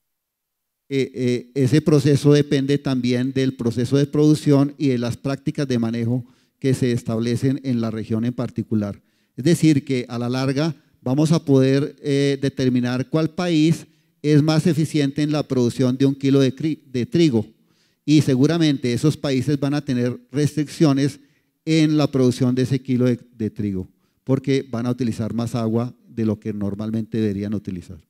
Ese proceso depende también del proceso de producción y de las prácticas de manejo que se establecen en la región en particular. Es decir, que a la larga vamos a poder determinar cuál país es más eficiente en la producción de 1 kilo de trigo y seguramente esos países van a tener restricciones en la producción de ese kilo de trigo, porque van a utilizar más agua de lo que normalmente deberían utilizar.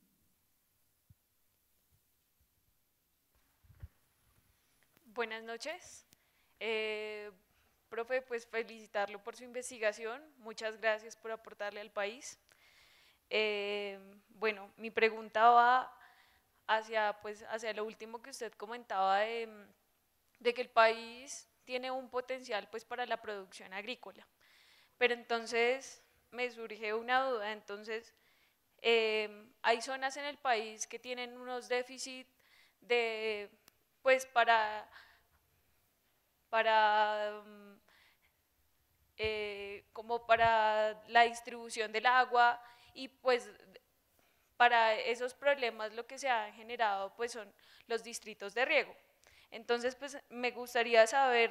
Buenas noches. Profe, pues felicitarlo por su investigación. Muchas gracias por aportarle al país. Bueno, mi pregunta va hacia lo último que usted comentaba de que el país tiene un potencial pues para la producción agrícola. Pero entonces me surge una duda, entonces hay zonas en el país que tienen unos déficits de pues para como para la distribución del agua, y pues para esos problemas lo que se ha generado pues son los distritos de riego. Entonces pues me gustaría saber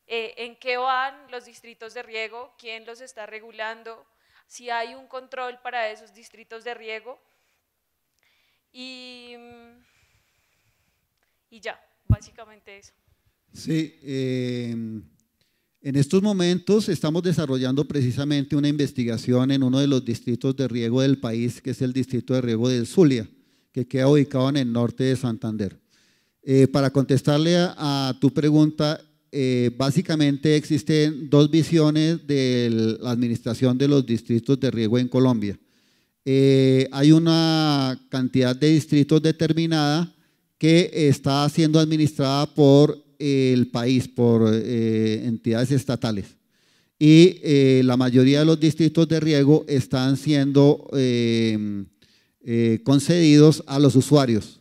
en qué van los distritos de riego, quién los está regulando, si hay un control para esos distritos de riego, y ya, básicamente eso. Sí, en estos momentos estamos desarrollando precisamente una investigación en uno de los distritos de riego del país, que es el distrito de riego del Zulia, que queda ubicado en el norte de Santander. Para contestarle a tu pregunta, básicamente existen dos visiones de la administración de los distritos de riego en Colombia. Hay una cantidad de distritos determinada que está siendo administrada por el país, por entidades estatales. Y la mayoría de los distritos de riego están siendo concedidos a los usuarios.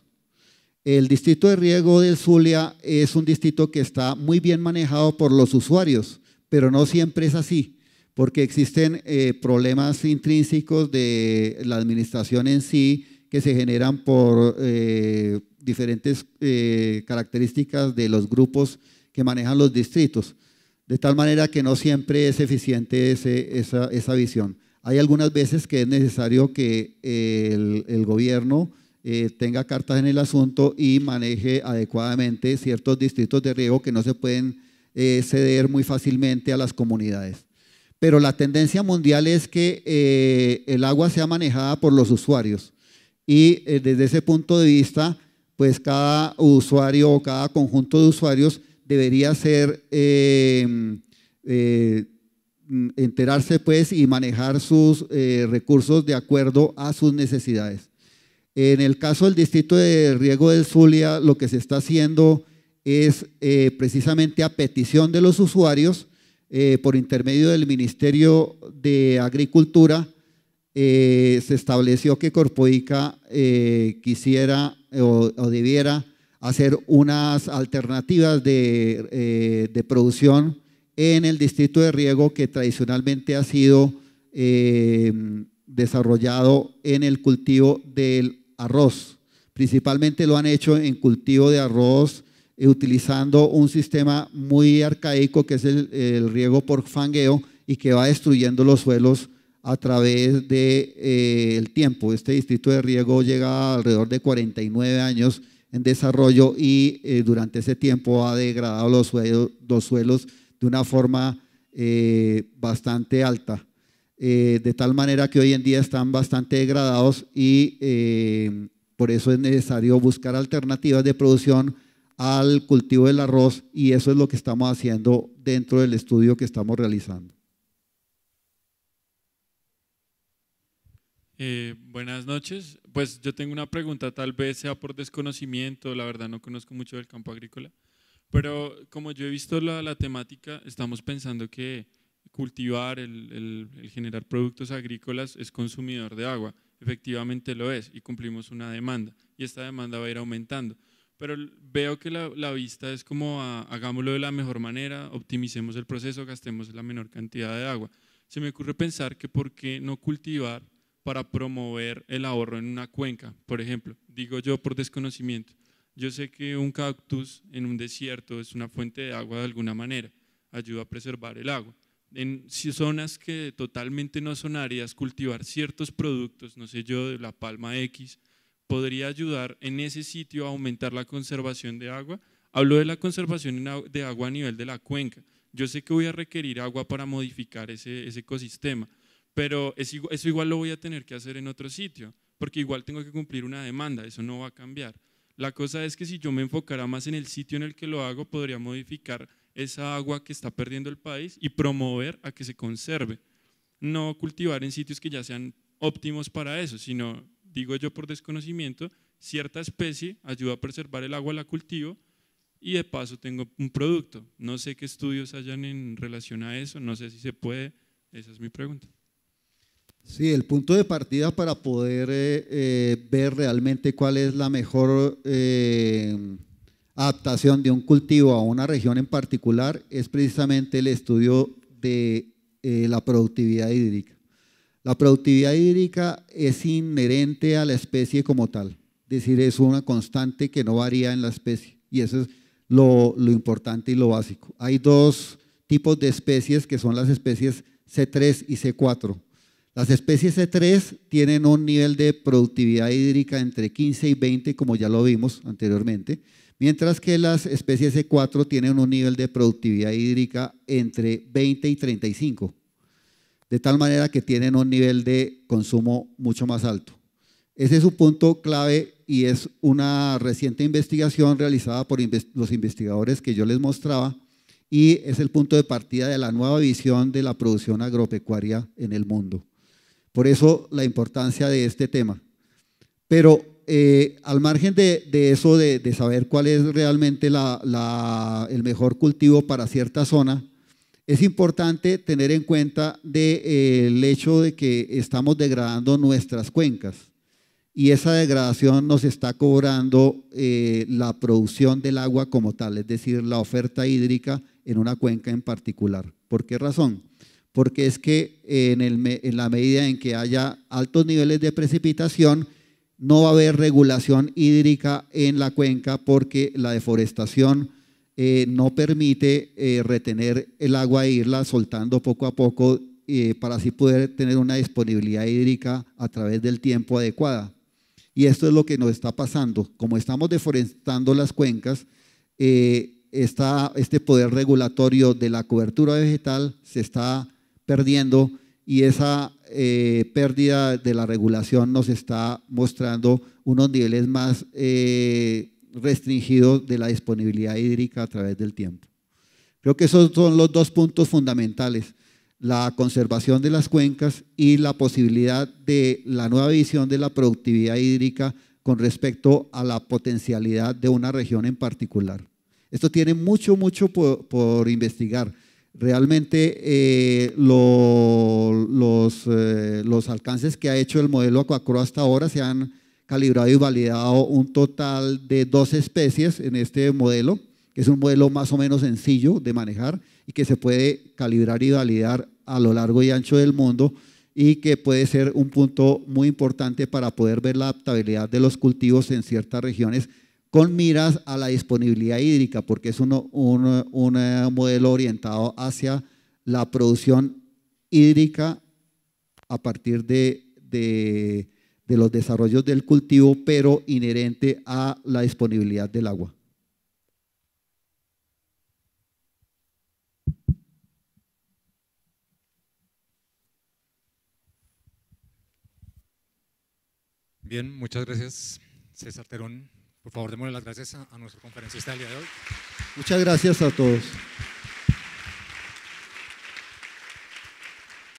El distrito de riego del Zulia es un distrito que está muy bien manejado por los usuarios, pero no siempre es así, porque existen problemas intrínsecos de la administración en sí que se generan por diferentes características de los grupos que manejan los distritos, de tal manera que no siempre es eficiente esa visión. Hay algunas veces que es necesario que el gobierno tenga cartas en el asunto y maneje adecuadamente ciertos distritos de riego que no se pueden ceder muy fácilmente a las comunidades. Pero la tendencia mundial es que el agua sea manejada por los usuarios, y desde ese punto de vista, pues cada usuario o cada conjunto de usuarios debería enterarse pues y manejar sus recursos de acuerdo a sus necesidades. En el caso del distrito de riego del Zulia, lo que se está haciendo es precisamente a petición de los usuarios, por intermedio del Ministerio de Agricultura, se estableció que Corpoica quisiera o debiera hacer unas alternativas de producción en el distrito de riego que tradicionalmente ha sido desarrollado en el cultivo del arroz. Principalmente lo han hecho en cultivo de arroz, utilizando un sistema muy arcaico que es el riego por fangueo, y que va destruyendo los suelos a través del tiempo. Este distrito de riego llega a alrededor de 49 años en desarrollo, y durante ese tiempo ha degradado los suelos de una forma bastante alta, de tal manera que hoy en día están bastante degradados, y por eso es necesario buscar alternativas de producción al cultivo del arroz, y eso es lo que estamos haciendo dentro del estudio que estamos realizando. Buenas noches. Pues yo tengo una pregunta, tal vez sea por desconocimiento, la verdad no conozco mucho del campo agrícola, pero como yo he visto la temática, estamos pensando que cultivar, el generar productos agrícolas es consumidor de agua. Efectivamente lo es, y cumplimos una demanda, y esta demanda va a ir aumentando. Pero veo que la vista es como hagámoslo de la mejor manera, optimicemos el proceso, gastemos la menor cantidad de agua. Se me ocurre pensar que por qué no cultivar para promover el ahorro en una cuenca, por ejemplo. Digo yo por desconocimiento. Yo sé que un cactus en un desierto es una fuente de agua de alguna manera, ayuda a preservar el agua. En zonas que totalmente no son áridas, cultivar ciertos productos, no sé yo, de la palma X, podría ayudar en ese sitio a aumentar la conservación de agua, Hablo de la conservación de agua a nivel de la cuenca. Yo sé que voy a requerir agua para modificar ese ecosistema, pero eso igual lo voy a tener que hacer en otro sitio, porque igual tengo que cumplir una demanda, eso no va a cambiar. La cosa es que si yo me enfocara más en el sitio en el que lo hago, podría modificar esa agua que está perdiendo el país y promover a que se conserve. No cultivar en sitios que ya sean óptimos para eso, sino, digo yo por desconocimiento, cierta especie ayuda a preservar el agua, la cultivo y de paso tengo un producto. No sé qué estudios hayan en relación a eso, no sé si se puede, esa es mi pregunta. Sí, el punto de partida para poder ver realmente cuál es la mejor adaptación de un cultivo a una región en particular es precisamente el estudio de la productividad hídrica. La productividad hídrica es inherente a la especie como tal, es decir, es una constante que no varía en la especie y eso es lo importante y lo básico. Hay dos tipos de especies que son las especies C3 y C4. Las especies C3 tienen un nivel de productividad hídrica entre 15 y 20, como ya lo vimos anteriormente, mientras que las especies C4 tienen un nivel de productividad hídrica entre 20 y 35, de tal manera que tienen un nivel de consumo mucho más alto. Ese es un punto clave y es una reciente investigación realizada por los investigadores que yo les mostraba y es el punto de partida de la nueva visión de la producción agropecuaria en el mundo. Por eso la importancia de este tema. Pero al margen de eso, de saber cuál es realmente el mejor cultivo para cierta zona, es importante tener en cuenta el hecho de que estamos degradando nuestras cuencas y esa degradación nos está cobrando la producción del agua como tal, es decir, la oferta hídrica en una cuenca en particular. ¿Por qué razón? Porque es que en la medida en que haya altos niveles de precipitación, no va a haber regulación hídrica en la cuenca porque la deforestación no permite retener el agua e irla soltando poco a poco para así poder tener una disponibilidad hídrica a través del tiempo adecuada. Y esto es lo que nos está pasando. Como estamos deforestando las cuencas, este poder regulatorio de la cobertura vegetal se está perdiendo y esa pérdida de la regulación nos está mostrando unos niveles más restringidos de la disponibilidad hídrica a través del tiempo. Creo que esos son los dos puntos fundamentales, la conservación de las cuencas y la posibilidad de la nueva visión de la productividad hídrica con respecto a la potencialidad de una región en particular. Esto tiene mucho por investigar. Realmente los alcances que ha hecho el modelo Aquacro hasta ahora se han calibrado y validado un total de 12 especies en este modelo, que es un modelo más o menos sencillo de manejar y que se puede calibrar y validar a lo largo y ancho del mundo y que puede ser un punto muy importante para poder ver la adaptabilidad de los cultivos en ciertas regiones con miras a la disponibilidad hídrica, porque es un modelo orientado hacia la producción hídrica a partir de los desarrollos del cultivo, pero inherente a la disponibilidad del agua. Bien, muchas gracias, César Terón. Por favor, démosle las gracias a nuestro conferencista del día de hoy. Muchas gracias a todos.